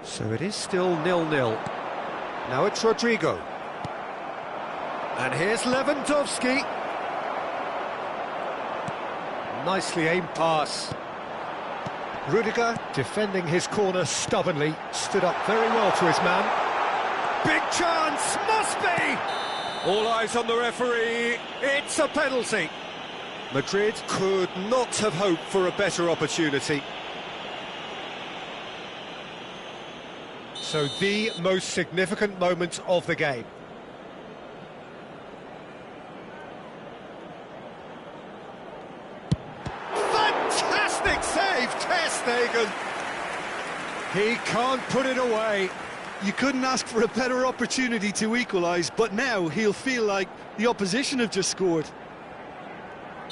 So it is still 0-0. Now it's Rodrigo. And here's Lewandowski. Nicely aimed pass. Rudiger, defending his corner stubbornly, stood up very well to his man. Big chance, must be! All eyes on the referee, it's a penalty. Madrid could not have hoped for a better opportunity. So the most significant moment of the game. Fantastic save, Ter Stegen. He can't put it away. You couldn't ask for a better opportunity to equalise, but now he'll feel like the opposition have just scored.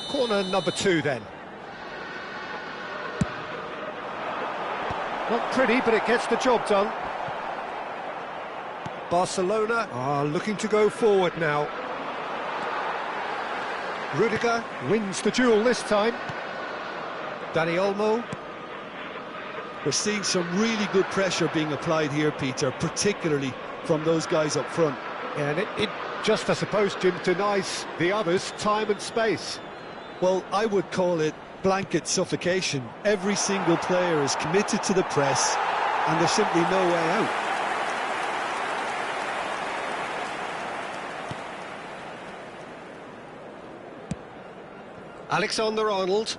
Corner number 2 then. Not pretty, but it gets the job done. Barcelona are looking to go forward now. Rudiger wins the duel this time. Dani Olmo. We're seeing some really good pressure being applied here, Peter, particularly from those guys up front. And it just, I suppose, Jim, denies the others time and space. Well, I would call it blanket suffocation. Every single player is committed to the press, and there's simply no way out. Alexander-Arnold.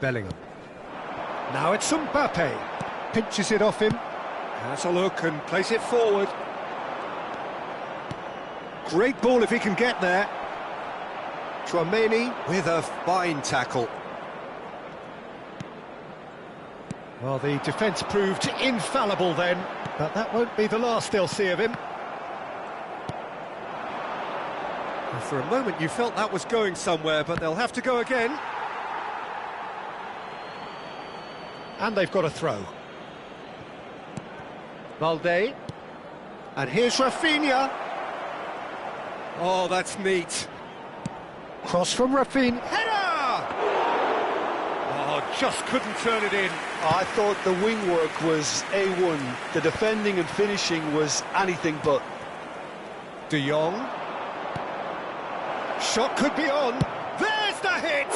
Bellingham. Now it's Mbappe. Pinches it off him. Has a look and plays it forward. Great ball if he can get there. Tchouaméni with a fine tackle. Well, the defence proved infallible then, but that won't be the last they'll see of him. And for a moment you felt that was going somewhere, but they'll have to go again. And they've got a throw. Balde. And here's Rafinha. Oh, that's neat. Cross from Rafinha. Header! Oh, just couldn't turn it in. I thought the wing work was A1. The defending and finishing was anything but. De Jong. Shot could be on. There's the hit!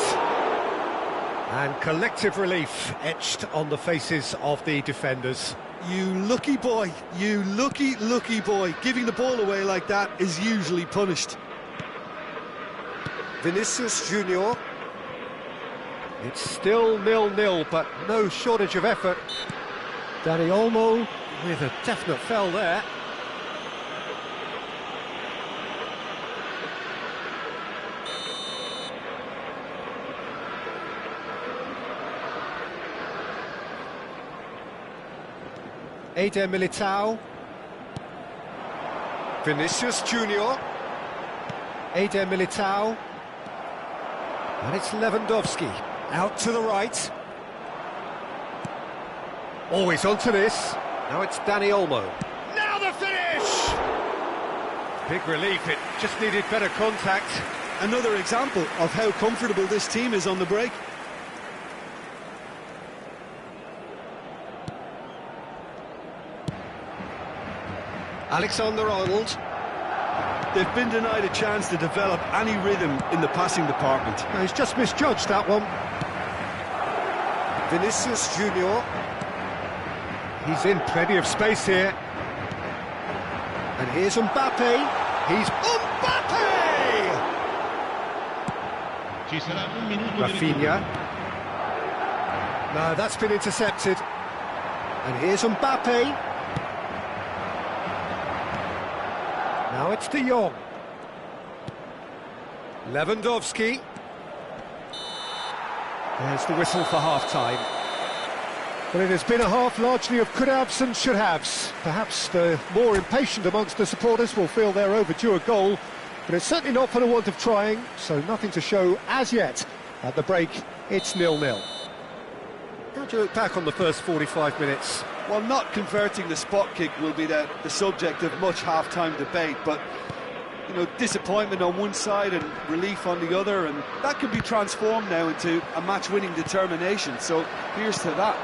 And collective relief etched on the faces of the defenders. You lucky boy, you lucky boy. Giving the ball away like that is usually punished. Vinicius Junior. It's still 0-0, but no shortage of effort. Dani Olmo with a definite foul there. Eder Militao. Vinicius Junior. Eder Militao. And it's Lewandowski. Out to the right. Always onto this. Now it's Dani Olmo. Now the finish! Big relief, it just needed better contact. Another example of how comfortable this team is on the break. Alexander-Arnold. They've been denied a chance to develop any rhythm in the passing department. No, he's just misjudged that one. Vinicius Junior. He's in plenty of space here. And here's Mbappe. He's Mbappe! Ci sarà un minuto di Rafinha. recupero. No, that's been intercepted. And here's Mbappe. Now it's De Jong. Lewandowski. There's the whistle for half-time. Well, it has been a half largely of could-haves and should-haves. Perhaps the more impatient amongst the supporters will feel they're overdue a goal, but it's certainly not for the want of trying, so nothing to show as yet. At the break, it's 0-0. How do you look back on the first 45 minutes? Well, not converting the spot kick will be the subject of much half-time debate, but, you know, disappointment on one side and relief on the other, and that could be transformed now into a match-winning determination, so here's to that.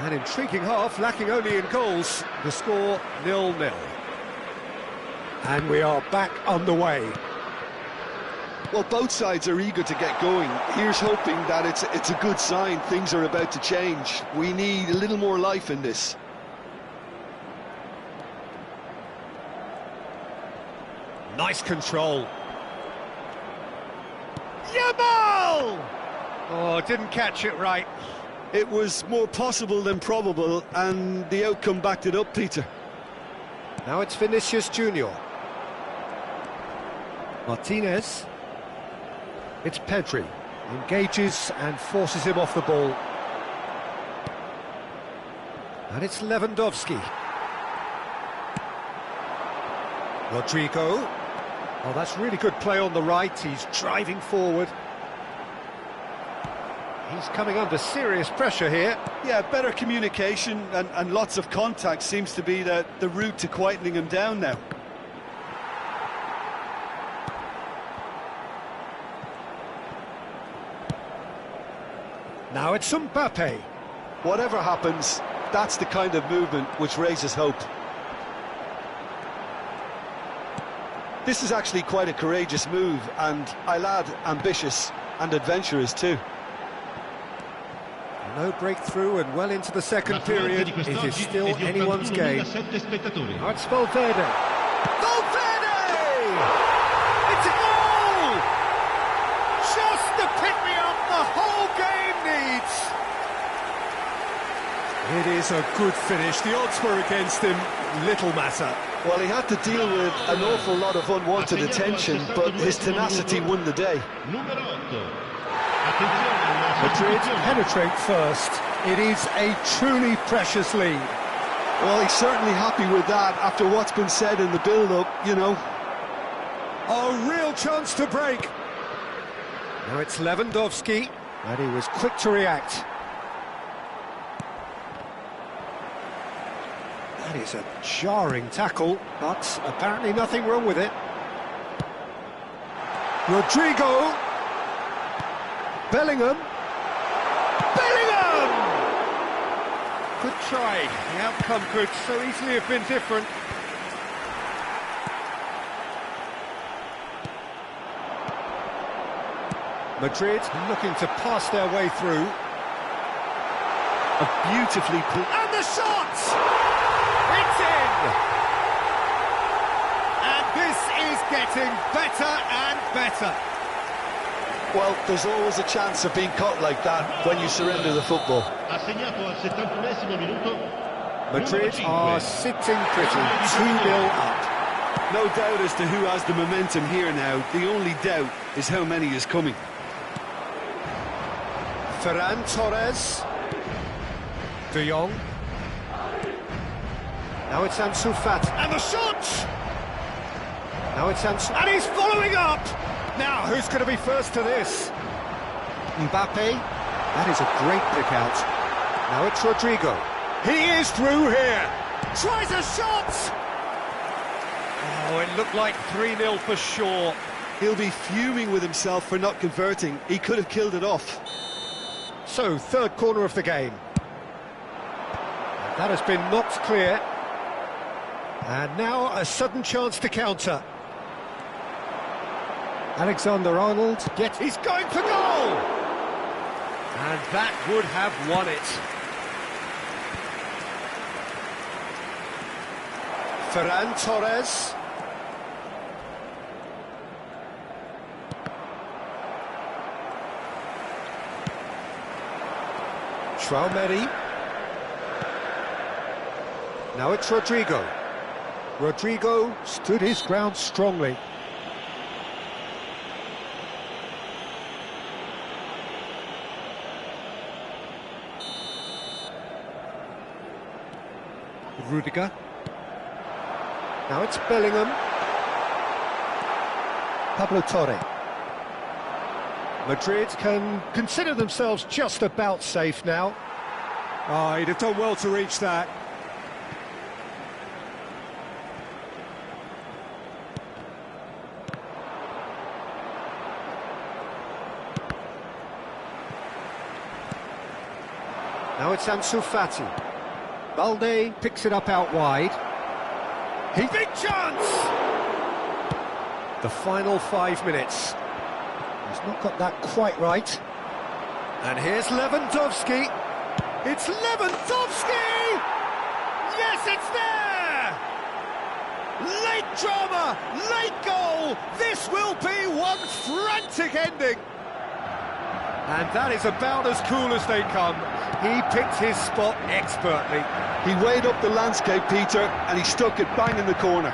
An intriguing half, lacking only in goals. The score 0-0. And we are back underway. Well, both sides are eager to get going. Here's hoping that it's a good sign. Things are about to change. We need a little more life in this. Nice control. Yamal! Oh, didn't catch it right. It was more possible than probable, and the outcome backed it up, Peter. Now it's Vinicius Junior. Martinez. It's Pedri. Engages and forces him off the ball. And it's Lewandowski. Rodrigo. Oh, that's really good play on the right. He's driving forward. He's coming under serious pressure here. Yeah, better communication and lots of contact seems to be the route to quietening him down now. Now it's Mbappe. Whatever happens, that's the kind of movement which raises hope. This is actually quite a courageous move, and I'll add ambitious and adventurous too. No breakthrough and well into the second period. It is still anyone's game. Now it's Valverde. Valverde! It's a goal! Just the pick-me-up the whole game needs. It is a good finish. The odds were against him. Little matter. Well, he had to deal with an awful lot of unwanted attention, but his tenacity won the day. Madrid penetrate first. It is a truly precious lead. Well, he's certainly happy with that after what's been said in the build-up, you know. A real chance to break. Now it's Lewandowski, and he was quick to react. That is a jarring tackle, but apparently nothing wrong with it. Rodrigo. Bellingham. Bellingham! Good try. The outcome could so easily have been different. Madrid looking to pass their way through. A beautifully put... And the shot! It's in! And this is getting better and better. Well, there's always a chance of being caught like that when you surrender the football. Madrid are sitting pretty, 2-0 up. No doubt as to who has the momentum here now. The only doubt is how many is coming. Ferran Torres. De Jong. Now it's Ansu Fati. And the shot! Now it's Ansu... And he's following up! Now, who's going to be first to this? Mbappe. That is a great pick out. Now it's Rodrigo. He is through here. Tries a shot! Oh, it looked like 3-0 for sure. He'll be fuming with himself for not converting. He could have killed it off. So, third corner of the game. That has been knocked clear. And now a sudden chance to counter. Alexander-Arnold he's going for goal! And that would have won it. Ferran Torres. Traoré. Now it's Rodrigo. Rodrigo stood his ground strongly. Rudiger. Now it's Bellingham. Pablo Torre. Madrid can consider themselves just about safe now. Oh, he'd have done well to reach that. Now it's Ansu Fati. Balde picks it up out wide. Big chance! The final 5 minutes. He's not got that quite right. And here's Lewandowski. It's Lewandowski! Yes, it's there! Late drama, late goal. This will be one frantic ending. And that is about as cool as they come. He picked his spot expertly. He weighed up the landscape, Peter, and he stuck it bang in the corner.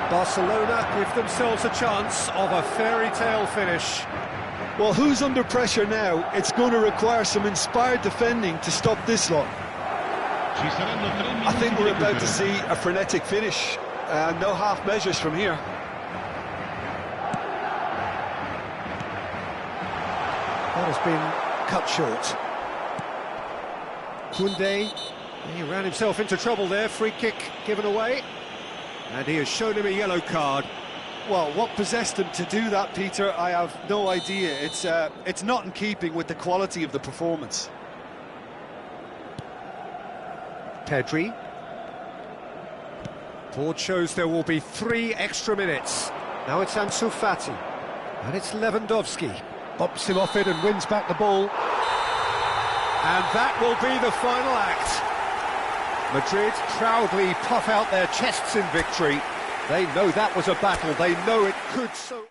Barcelona give themselves a chance of a fairy tale finish. Well, who's under pressure now? It's going to require some inspired defending to stop this lot. I think we're about to see a frenetic finish. No half measures from here. That has been cut short. Koundé, he ran himself into trouble there. Free kick given away. And he has shown him a yellow card. Well, what possessed him to do that, Peter, I have no idea. It's not in keeping with the quality of the performance. Pedri. Board shows there will be 3 extra minutes. Now it's Ansu Fati. And it's Lewandowski. Bops him off it and wins back the ball. And that will be the final act. Madrid proudly puff out their chests in victory. They know that was a battle. They know it could so...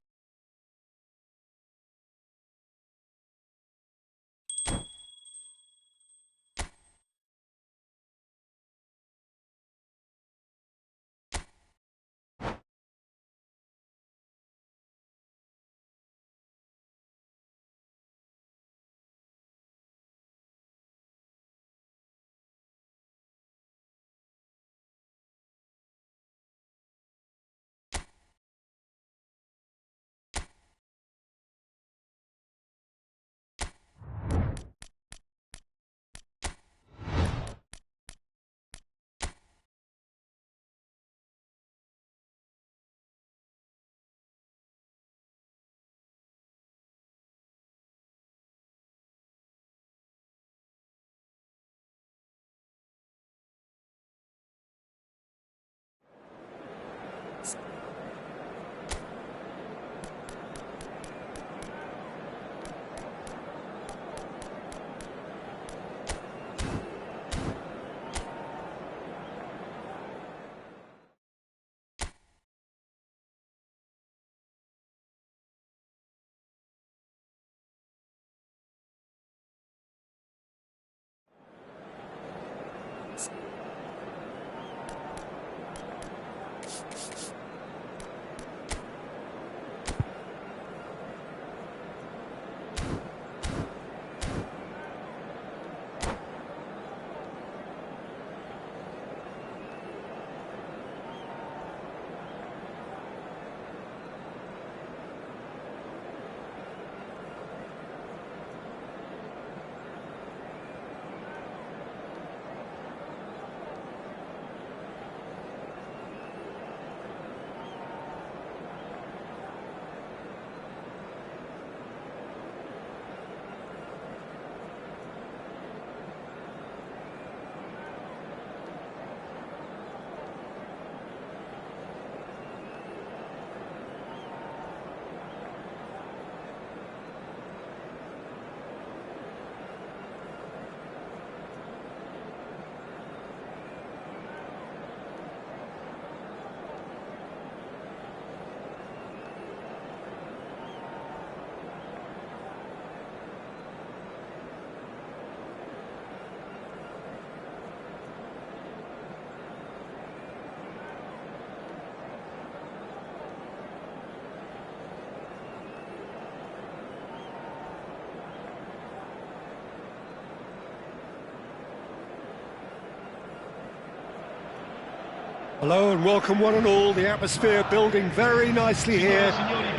Hello and welcome one and all. The atmosphere building very nicely here.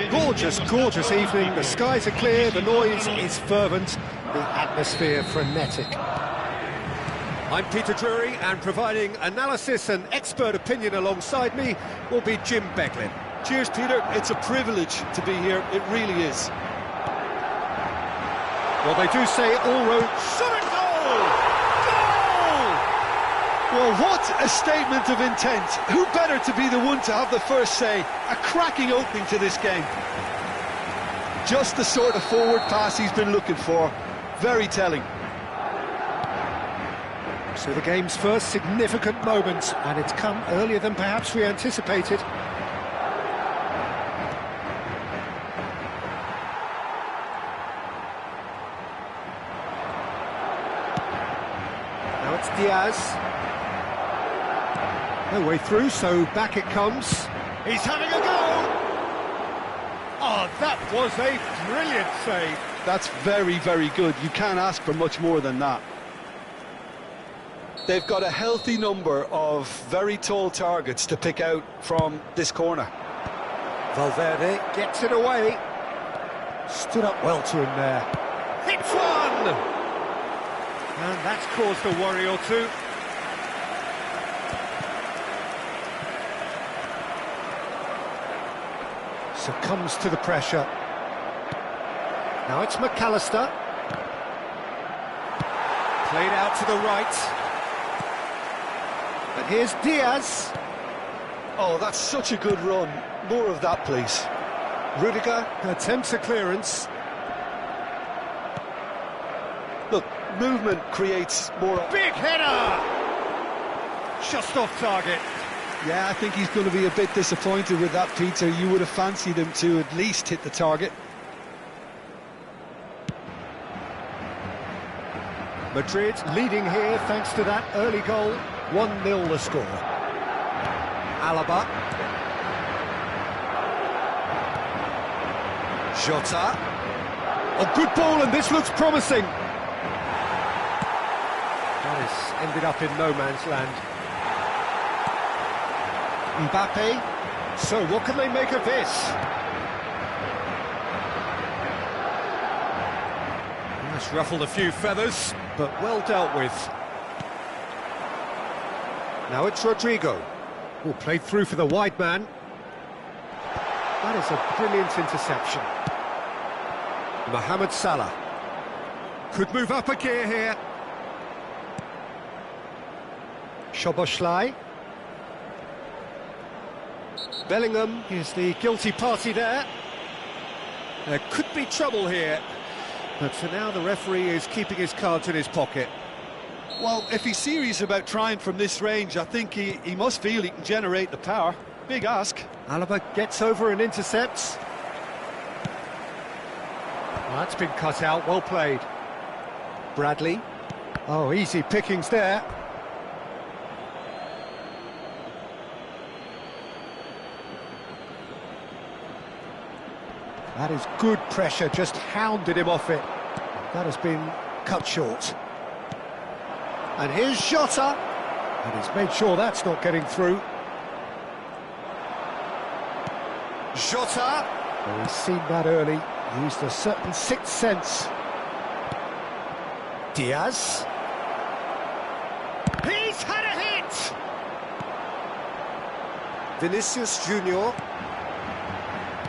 Gorgeous, gorgeous evening. The skies are clear, the noise is fervent, the atmosphere frenetic. I'm Peter Drury, and providing analysis and expert opinion alongside me will be Jim Beglin. Cheers, Peter. It's a privilege to be here. It really is. Well, they do say all roads... Shot it, goal! Well, what a statement of intent. Who better to be the one to have the first say? A cracking opening to this game. Just the sort of forward pass he's been looking for. Very telling. So the game's first significant moment, and it's come earlier than perhaps we anticipated. Now it's Diaz. No way through, so back it comes. He's having a go! Oh, that was a brilliant save. That's very, very good. You can't ask for much more than that. They've got a healthy number of very tall targets to pick out from this corner. Valverde gets it away. Stood up well to him there. Hits one! And that's caused a worry or two. Succumbs to the pressure. Now it's McAllister. Played out to the right. But here's Diaz. Oh, that's such a good run. More of that, please. Rudiger attempts a clearance. Look, movement creates more... Big header! Just off target. Yeah, I think he's going to be a bit disappointed with that, Peter. You would have fancied him to at least hit the target. Madrid leading here thanks to that early goal. 1-0 the score. Alaba. Jota. Oh, good ball, and this looks promising. That has ended up in no man's land. Mbappe. So what can they make of this? That's ruffled a few feathers, but well dealt with. Now it's Rodrigo, who played through for the wide man. That is a brilliant interception. Mohamed Salah could move up a gear here. Szoboszlai. Bellingham is the guilty party there. There could be trouble here, but for now the referee is keeping his cards in his pocket. Well, if he's serious about trying from this range, I think he must feel he can generate the power. Big ask. Alaba gets over and intercepts. Well, that's been cut out, well played. Bradley. Oh, easy pickings there. That is good pressure, just hounded him off it. That has been cut short. And here's Jota. And he's made sure that's not getting through. Jota. Oh, he's seen that early. Used a certain sixth sense. Diaz. He's had a hit! Vinicius Junior.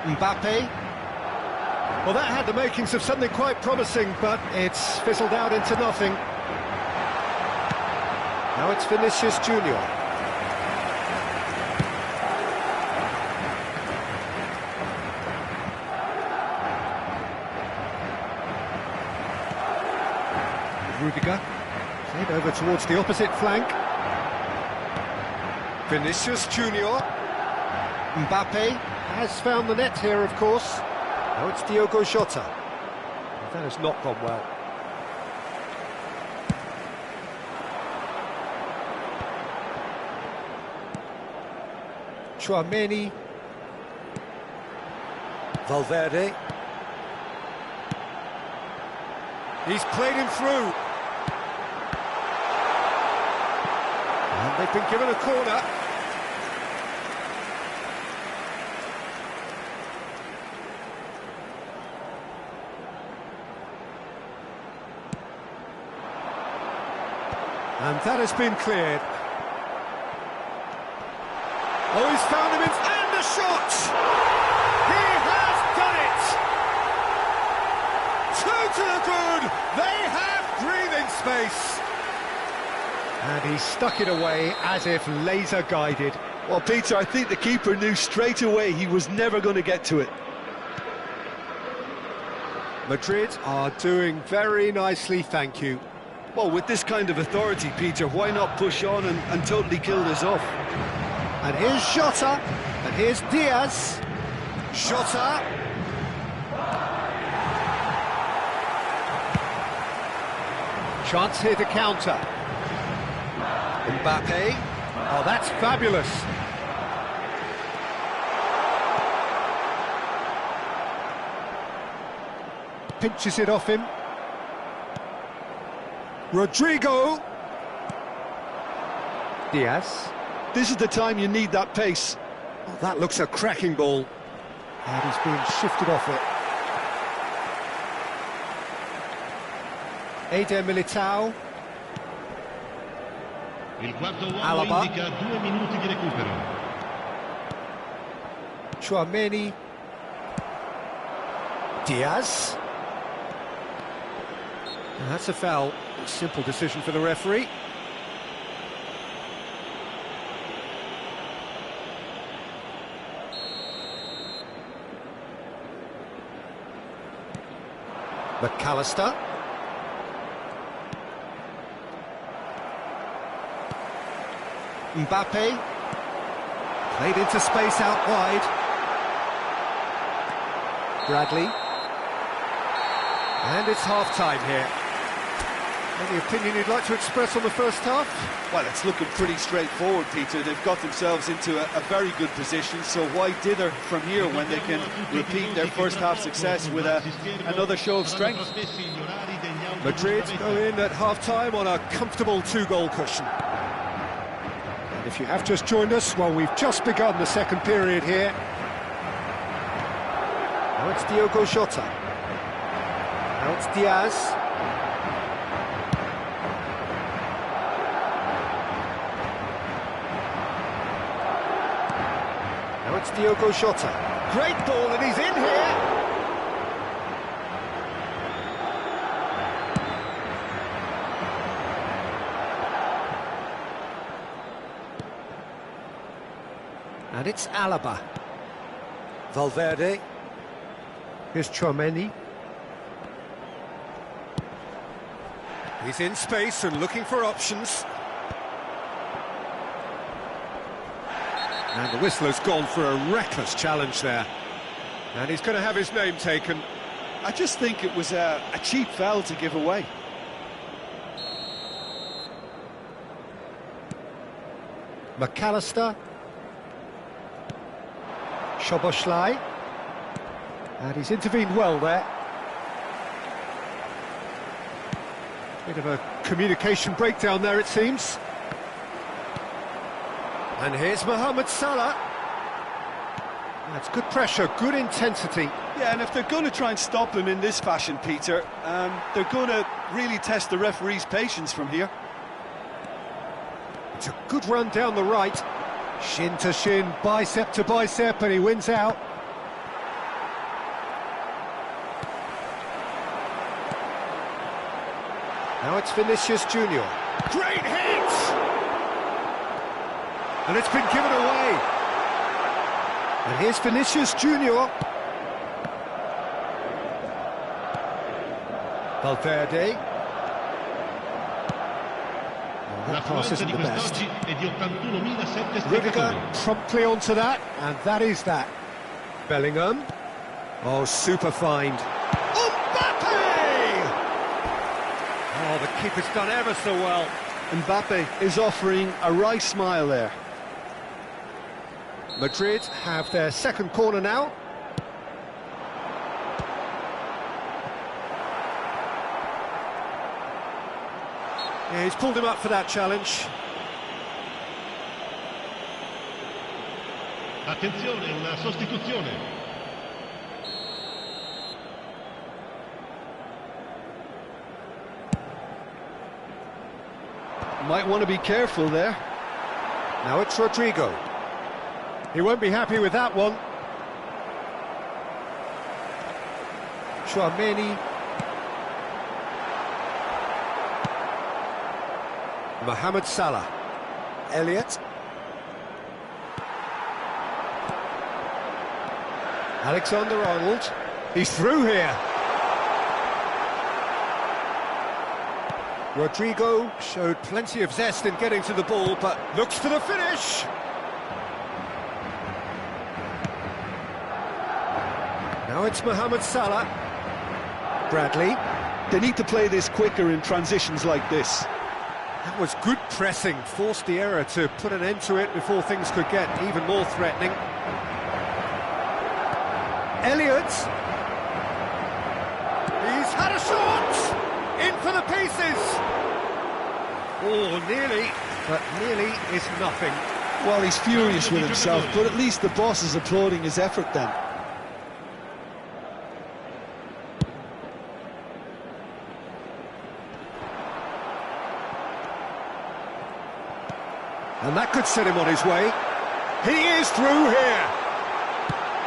Mbappe. Well, that had the makings of something quite promising, but it's fizzled out into nothing. Now it's Vinicius Junior. Rudiger played over towards the opposite flank. Vinicius Junior. Mbappe has found the net here, of course. Now it's Diogo Jota. That has not gone well. Tchouaméni. Valverde. He's played him through. And they've been given a corner. And that has been cleared. Oh, he's found him in... And the shot! He has done it! Two to the good! They have breathing space! And he stuck it away as if laser-guided. Well, Peter, I think the keeper knew straight away he was never going to get to it. Madrid are doing very nicely, thank you. Well, with this kind of authority, Peter, why not push on and totally kill this off? And here's Jota, and here's Diaz. Jota. Chance here to counter. Mbappe. Oh, that's fabulous. Pinches it off him. Rodrigo. Diaz. This is the time you need that pace. Oh, that looks a cracking ball. And he's being shifted off it. Eder Militao. Il quarto uomo Alaba. indica 2 minuti di recupero. Tchouaméni. Diaz. And that's a foul. A simple decision for the referee. McAllister. Mbappe. Played into space out wide. Bradley. And it's half-time here. Any opinion you'd like to express on the first half? Well, it's looking pretty straightforward, Peter. They've got themselves into a very good position, so why dither from here when they can repeat their first half success with another show of strength? Madrid go in at half-time on a comfortable 2-goal cushion. And if you have just joined us, well, we've just begun the second period here. Now it's Diogo Jota. Now it's Diaz. Now it's Diogo Jota. Great ball, and he's in here. And it's Alaba. Valverde. Here's Tchouaméni. He's in space and looking for options. And the whistler's gone for a reckless challenge there. And he's going to have his name taken. I just think it was a cheap foul to give away. McAllister. Szoboszlai. And he's intervened well there. Bit of a communication breakdown there, it seems. And here's Mohamed Salah. That's good pressure, good intensity. Yeah, and if they're going to try and stop him in this fashion, Peter, they're going to really test the referee's patience from here. It's a good run down the right. Shin to shin, bicep to bicep, and he wins out. Now it's Vinicius Junior. Great hit! And it's been given away. And here's Vinicius Junior. Valverde. Oh, that pass isn't the best. Rudiger promptly onto that, and that is that. Bellingham. Oh, super find. Mbappe! Oh, the keeper's done ever so well. Mbappe is offering a wry smile there. Madrid have their second corner now. Yeah, he's pulled him up for that challenge. Attenzione, una sostituzione. Might want to be careful there. Now it's Rodrigo. He won't be happy with that one. Chouameni. Mohamed Salah. Elliott. Alexander-Arnold. He's through here. Rodrigo showed plenty of zest in getting to the ball, but looks for the finish. Now it's Mohamed Salah. Bradley. They need to play this quicker in transitions like this. That was good pressing, forced the error to put an end to it before things could get even more threatening. Elliott. He's had a shot! In for the pieces! Oh, nearly, but nearly is nothing. Well, he's furious with himself, but at least the boss is applauding his effort then. And that could set him on his way. He is through here.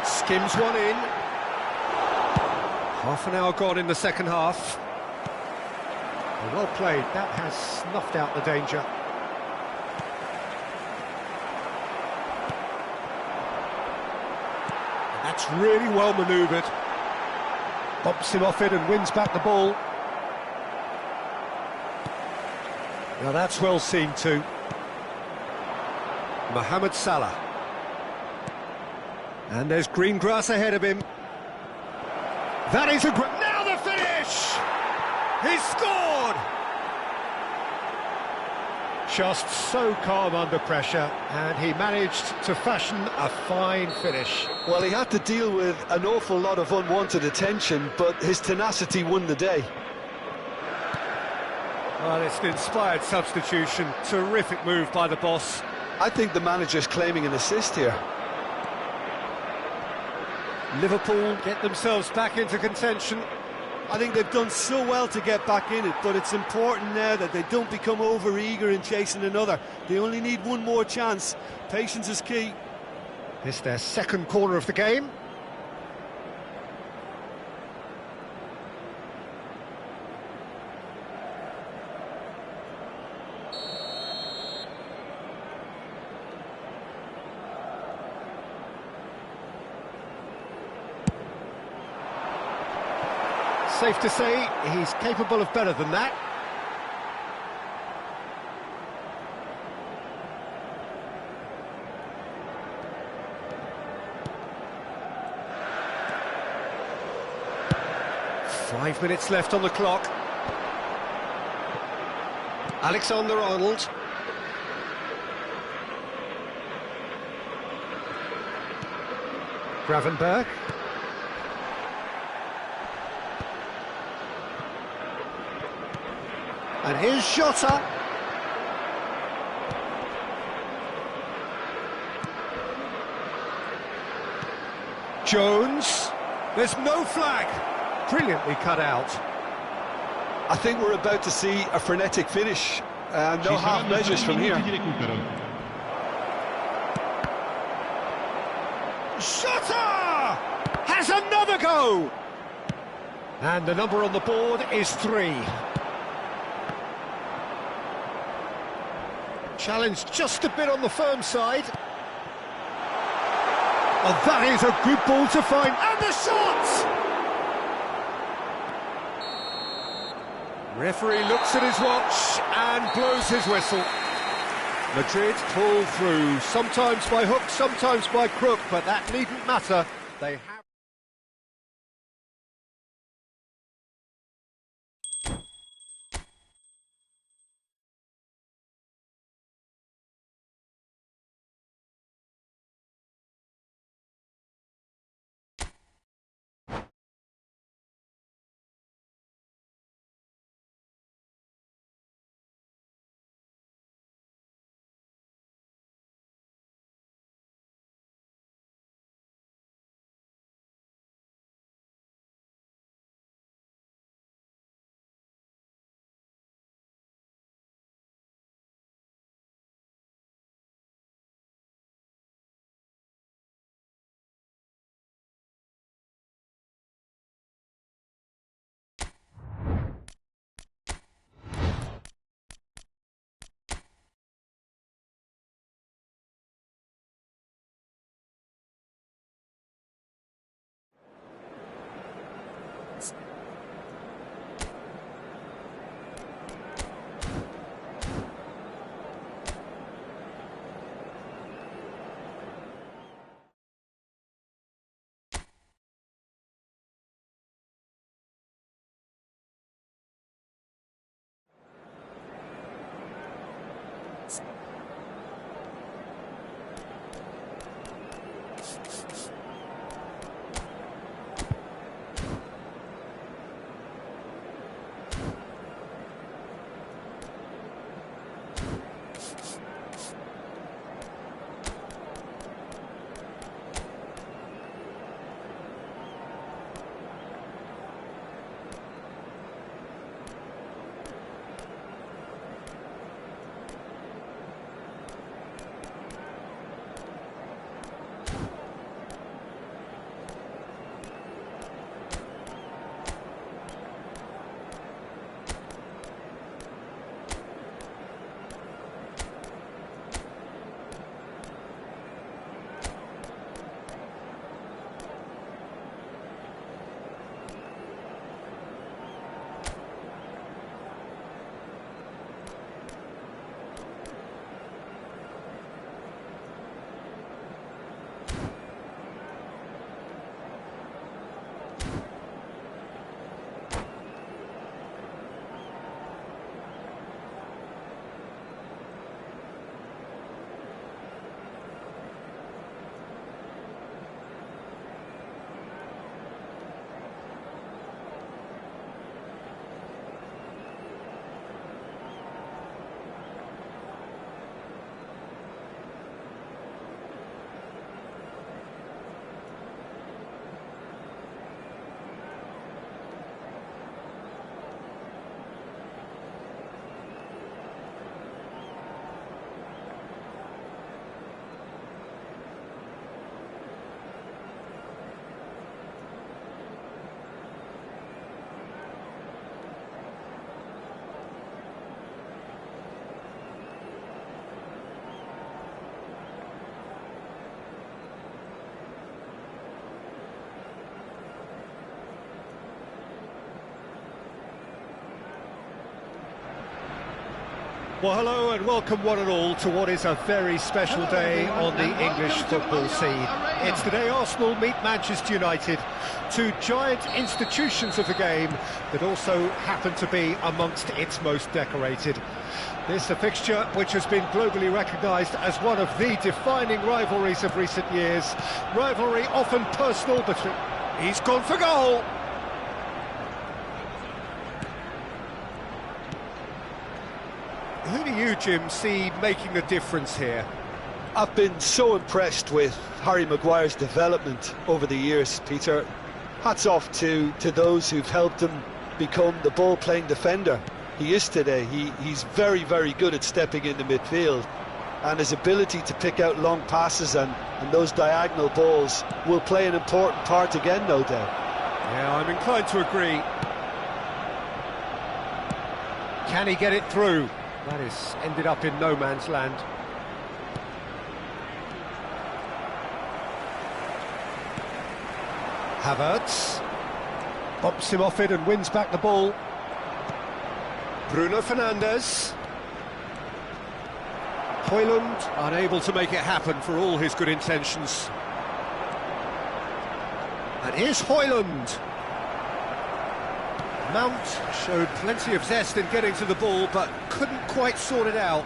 Skims one in. Half an hour gone in the second half. Well played. That has snuffed out the danger. That's really well manoeuvred. Bumps him off it and wins back the ball. Now that's well seen too. Mohamed Salah. And there's green grass ahead of him. That is a great... Now the finish! He's scored! Just so calm under pressure, and he managed to fashion a fine finish. Well, he had to deal with an awful lot of unwanted attention, but his tenacity won the day. Well, it's an inspired substitution. Terrific move by the boss. I think the manager's claiming an assist here. Liverpool get themselves back into contention. I think they've done so well to get back in it, but it's important now that they don't become over-eager in chasing another. They only need one more chance. Patience is key. It's their second corner of the game. Safe to say, he's capable of better than that. Five minutes left on the clock. Alexander-Arnold. Gravenberg. And here's Jota. Jones. There's no flag. Brilliantly cut out. I think we're about to see a frenetic finish. No half measures from here. Jota has another go. And the number on the board is 3. Challenged just a bit on the firm side. Oh, that is a good ball to find. And the shot! Referee looks at his watch and blows his whistle. Madrid pull through, sometimes by hook, sometimes by crook, but that needn't matter. They have Well, hello and welcome one and all to what is a very special day on the English football scene. It's today Arsenal meet Manchester United, two giant institutions of the game that also happen to be amongst its most decorated. This a fixture which has been globally recognised as one of the defining rivalries of recent years. Rivalry often personal, but he's gone for goal. Who do you, Jim, see making a difference here? I've been so impressed with Harry Maguire's development over the years, Peter. Hats off to those who've helped him become the ball-playing defender he is today. He's very, very good at stepping into midfield, and his ability to pick out long passes and those diagonal balls will play an important part again, no doubt. Yeah, I'm inclined to agree. Can he get it through? That has ended up in no man's land. Havertz bumps him off it and wins back the ball. Bruno Fernandes. Højlund unable to make it happen for all his good intentions. And here's Højlund. Mount showed plenty of zest in getting to the ball, but couldn't quite sort it out.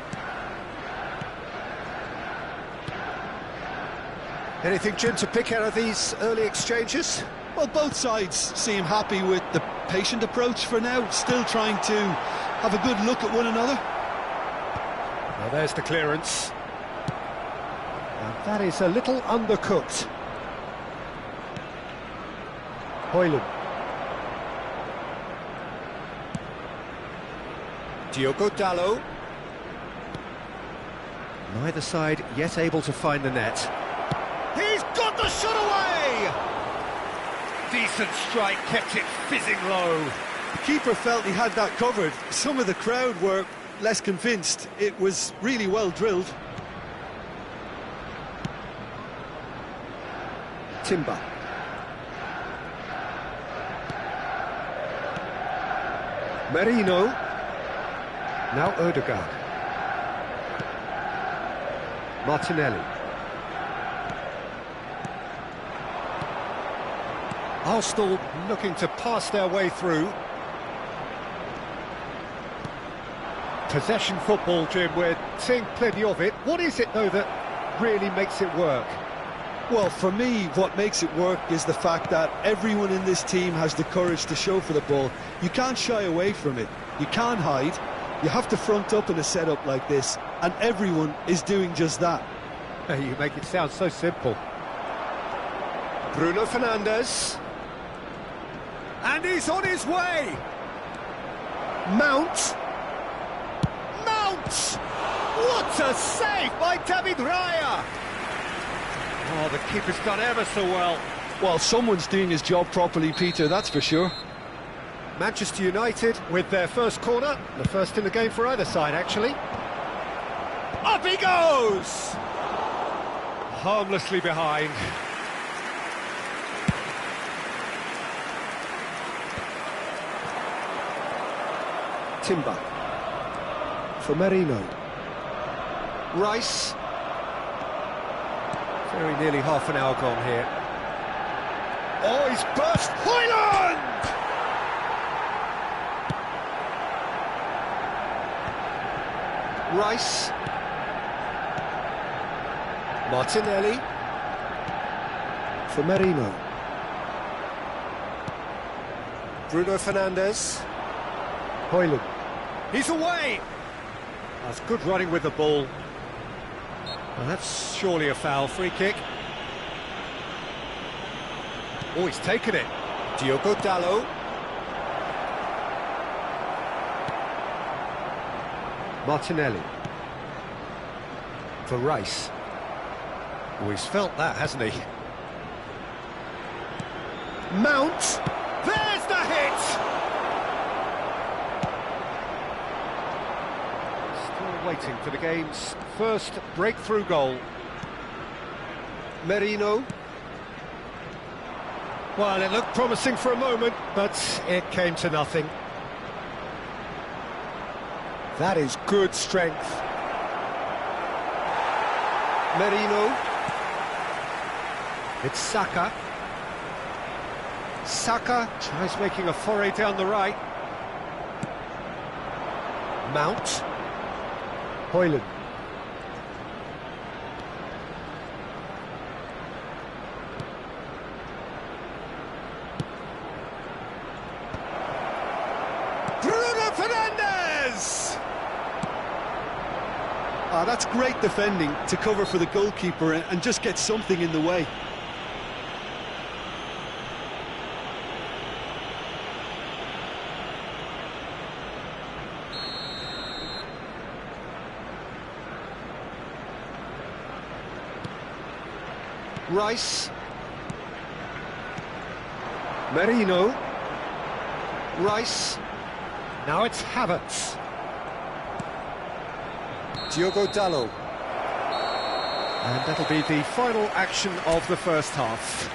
Anything, Jim, to pick out of these early exchanges? Well, both sides seem happy with the patient approach for now, still trying to have a good look at one another. Well, there's the clearance. And that is a little undercooked. Højlund. Diogo Dalot. Neither side yet able to find the net. He's got the shot away! Decent strike, kept it fizzing low. The keeper felt he had that covered. Some of the crowd were less convinced. It was really well drilled. Timber. Merino. Now Odegaard. Martinelli. Arsenal looking to pass their way through. Possession football, Jim, we're seeing plenty of it. What is it, though, that really makes it work? Well, for me, what makes it work is the fact that everyone in this team has the courage to show for the ball. You can't shy away from it. You can't hide. You have to front up in a setup like this, and everyone is doing just that. You make it sound so simple. Bruno Fernandes. And he's on his way! Mount! Mount! What a save by David Raya! Oh, the keeper's done ever so well. Well, someone's doing his job properly, Peter, that's for sure. Manchester United with their first corner, the first in the game for either side, actually. Up he goes! Harmlessly behind. Timber. For Merino. Rice. Very nearly half an hour gone here. Oh, he's burst! Højlund! Rice. Martinelli. For Merino. Bruno Fernandes. Højlund. He's away! That's good running with the ball. Well, that's surely a foul. Free kick. Oh, he's taken it. Diogo Dalot. Martinelli. For Rice. Oh, he's felt that, hasn't he? Mount! There's the hit! Still waiting for the game's first breakthrough goal. Merino. Well, it looked promising for a moment, but it came to nothing. That is good strength. Merino. It's Saka. Saka tries making a foray down the right. Mount. Højlund. Bruno Fernandes! Ah, that's great defending to cover for the goalkeeper and just get something in the way. Rice. Merino. Rice. Now it's Havertz. Diogo Dalot. And that'll be the final action of the first half.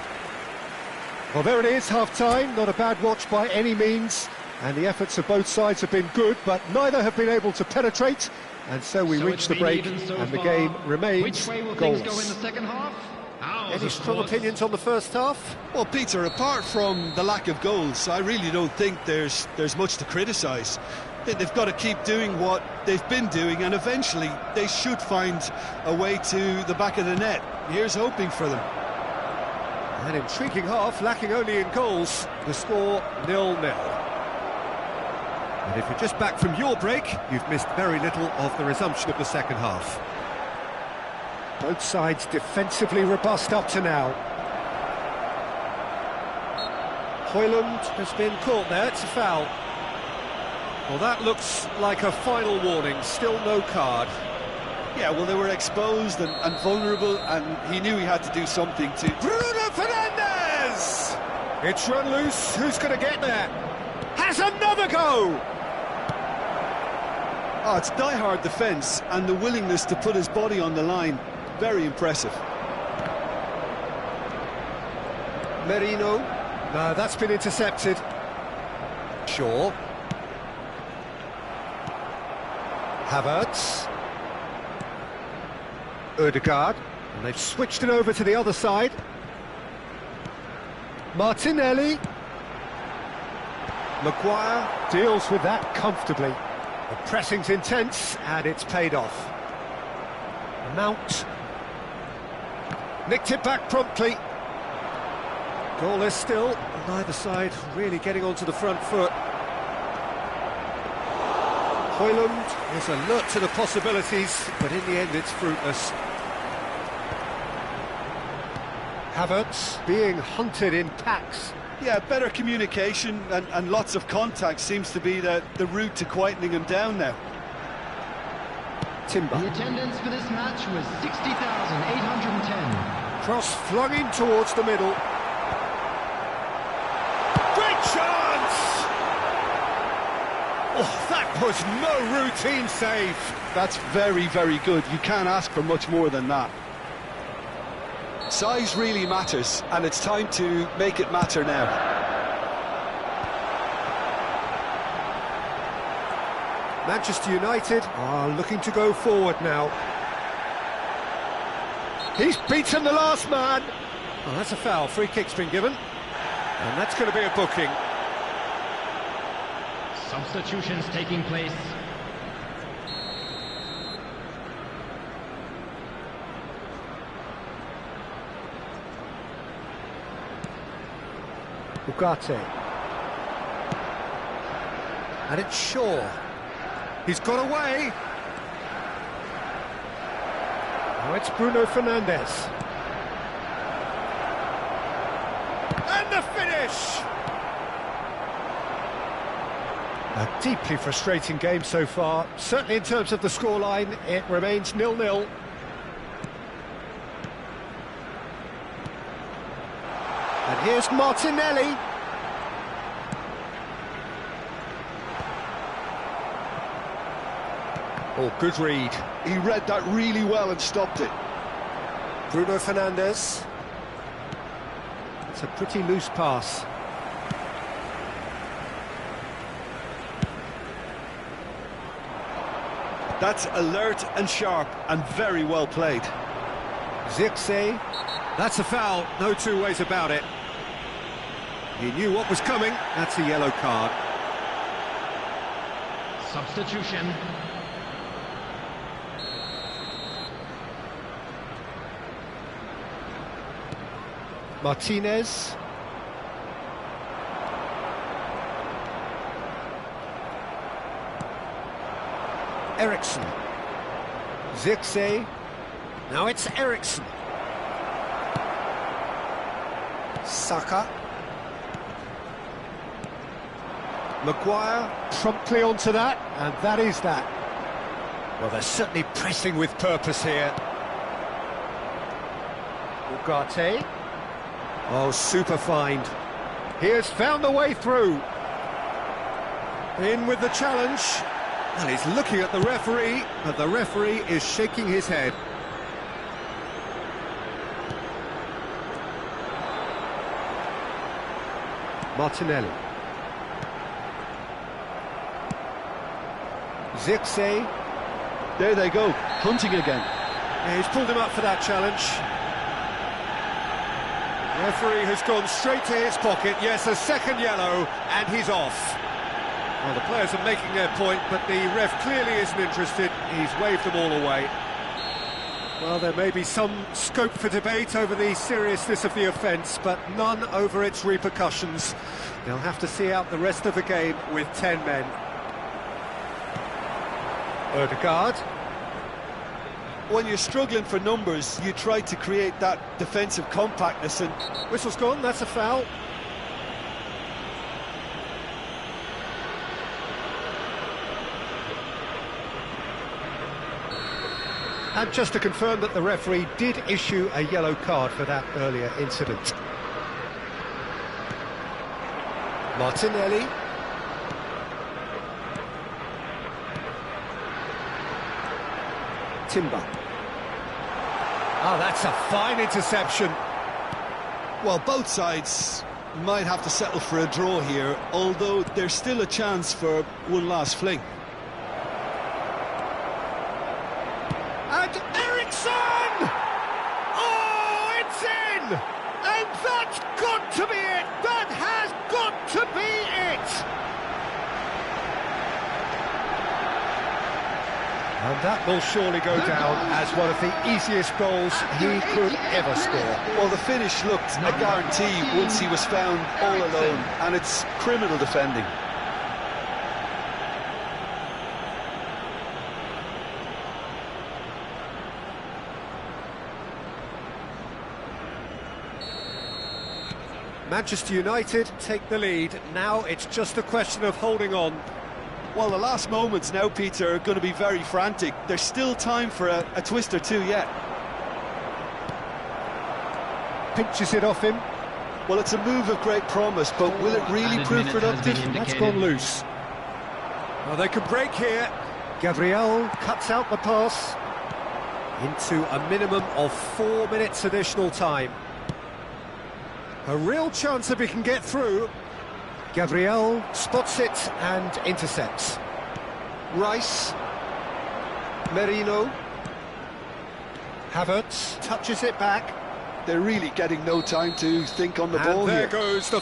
Well, there it is, half-time. Not a bad watch by any means. And the efforts of both sides have been good, but neither have been able to penetrate. And so we reach the break, and the game remains Which way will goalless. things go in the second half? Any strong opinions on the first half? Well, Peter, apart from the lack of goals, I really don't think there's much to criticise. They've got to keep doing what they've been doing, and eventually they should find a way to the back of the net. Here's hoping for them. An intriguing half, lacking only in goals. The score 0-0. And if you're just back from your break, you've missed very little of the resumption of the second half. Both sides defensively robust up to now. Højlund has been caught there, it's a foul. Well, that looks like a final warning, still no card. Yeah, well, they were exposed and vulnerable, and he knew he had to do something to... Bruno Fernandes! It's run loose, who's going to get there? Has another go! Oh, it's die-hard defence, and the willingness to put his body on the line. Very impressive. Merino. No, that's been intercepted. Shaw. Havertz. Ødegaard. And they've switched it over to the other side. Martinelli. Maguire deals with that comfortably. The pressing's intense, and it's paid off. Mount. Nicked it back promptly. Goalless still, neither side really getting onto the front foot. Højlund is alert to the possibilities, but in the end it's fruitless. Havertz being hunted in packs. Yeah, better communication and lots of contact seems to be the route to quietening him down now. Timber. The attendance for this match was 60,810. Cross flung in towards the middle. Great chance! Oh, that was no routine save. That's very, very good. You can't ask for much more than that. Size really matters, and it's time to make it matter now. Manchester United are looking to go forward now. He's beaten the last man. Oh, that's a foul. Free kick's been given. And that's going to be a booking. Substitutions taking place. Ugarte. And it's Shaw. He's got away. Now it's Bruno Fernandes. And the finish! A deeply frustrating game so far. Certainly in terms of the scoreline, it remains 0-0. And here's Martinelli. Oh, good read. He read that really well and stopped it. Bruno Fernandes. It's a pretty loose pass. That's alert and sharp and very well played. Zirkzee, that's a foul, no two ways about it. He knew what was coming, that's a yellow card. Substitution. Martinez. Eriksson. Zirkzee. Now it's Eriksson. Saka. Maguire promptly onto that, and that is that. Well, they're certainly pressing with purpose here. Ugarte. Oh, super find. He has found a way through. In with the challenge. Well, he's looking at the referee, but the referee is shaking his head. Martinelli. Zirkzee. There they go, hunting again. Yeah, he's pulled him up for that challenge. Referee has gone straight to his pocket. Yes, a second yellow, and he's off. Well, the players are making their point, but the ref clearly isn't interested. He's waved them all away. Well, there may be some scope for debate over the seriousness of the offence, but none over its repercussions. They'll have to see out the rest of the game with 10 men. Ødegaard. When you're struggling for numbers, you try to create that defensive compactness, and Whistle's gone, that's a foul. And just to confirm that the referee did issue a yellow card for that earlier incident. Martinelli. Timber. Oh, that's a fine interception. well, both sides might have to settle for a draw here, although there's still a chance for one last fling. And Eriksson! Oh, it's in! And that's got to be it! That has got to be it! And that will surely go down as one of the easiest goals he could ever score. Well, the finish looked a guarantee once he was found all alone, and it's criminal defending. Manchester United take the lead. Now it's just a question of holding on. Well, the last moments now, Peter, are going to be very frantic. There's still time for a twist or two yet. Pinches it off him. Well, it's a move of great promise, but will it really prove productive? That's gone loose. Well, they could break here. Gabriel cuts out the pass into a minimum of 4 minutes additional time. A real chance if he can get through. Gabriel spots it and intercepts. Rice. Merino. Havertz touches it back. They're really getting no time to think on the ball here. here. And there goes the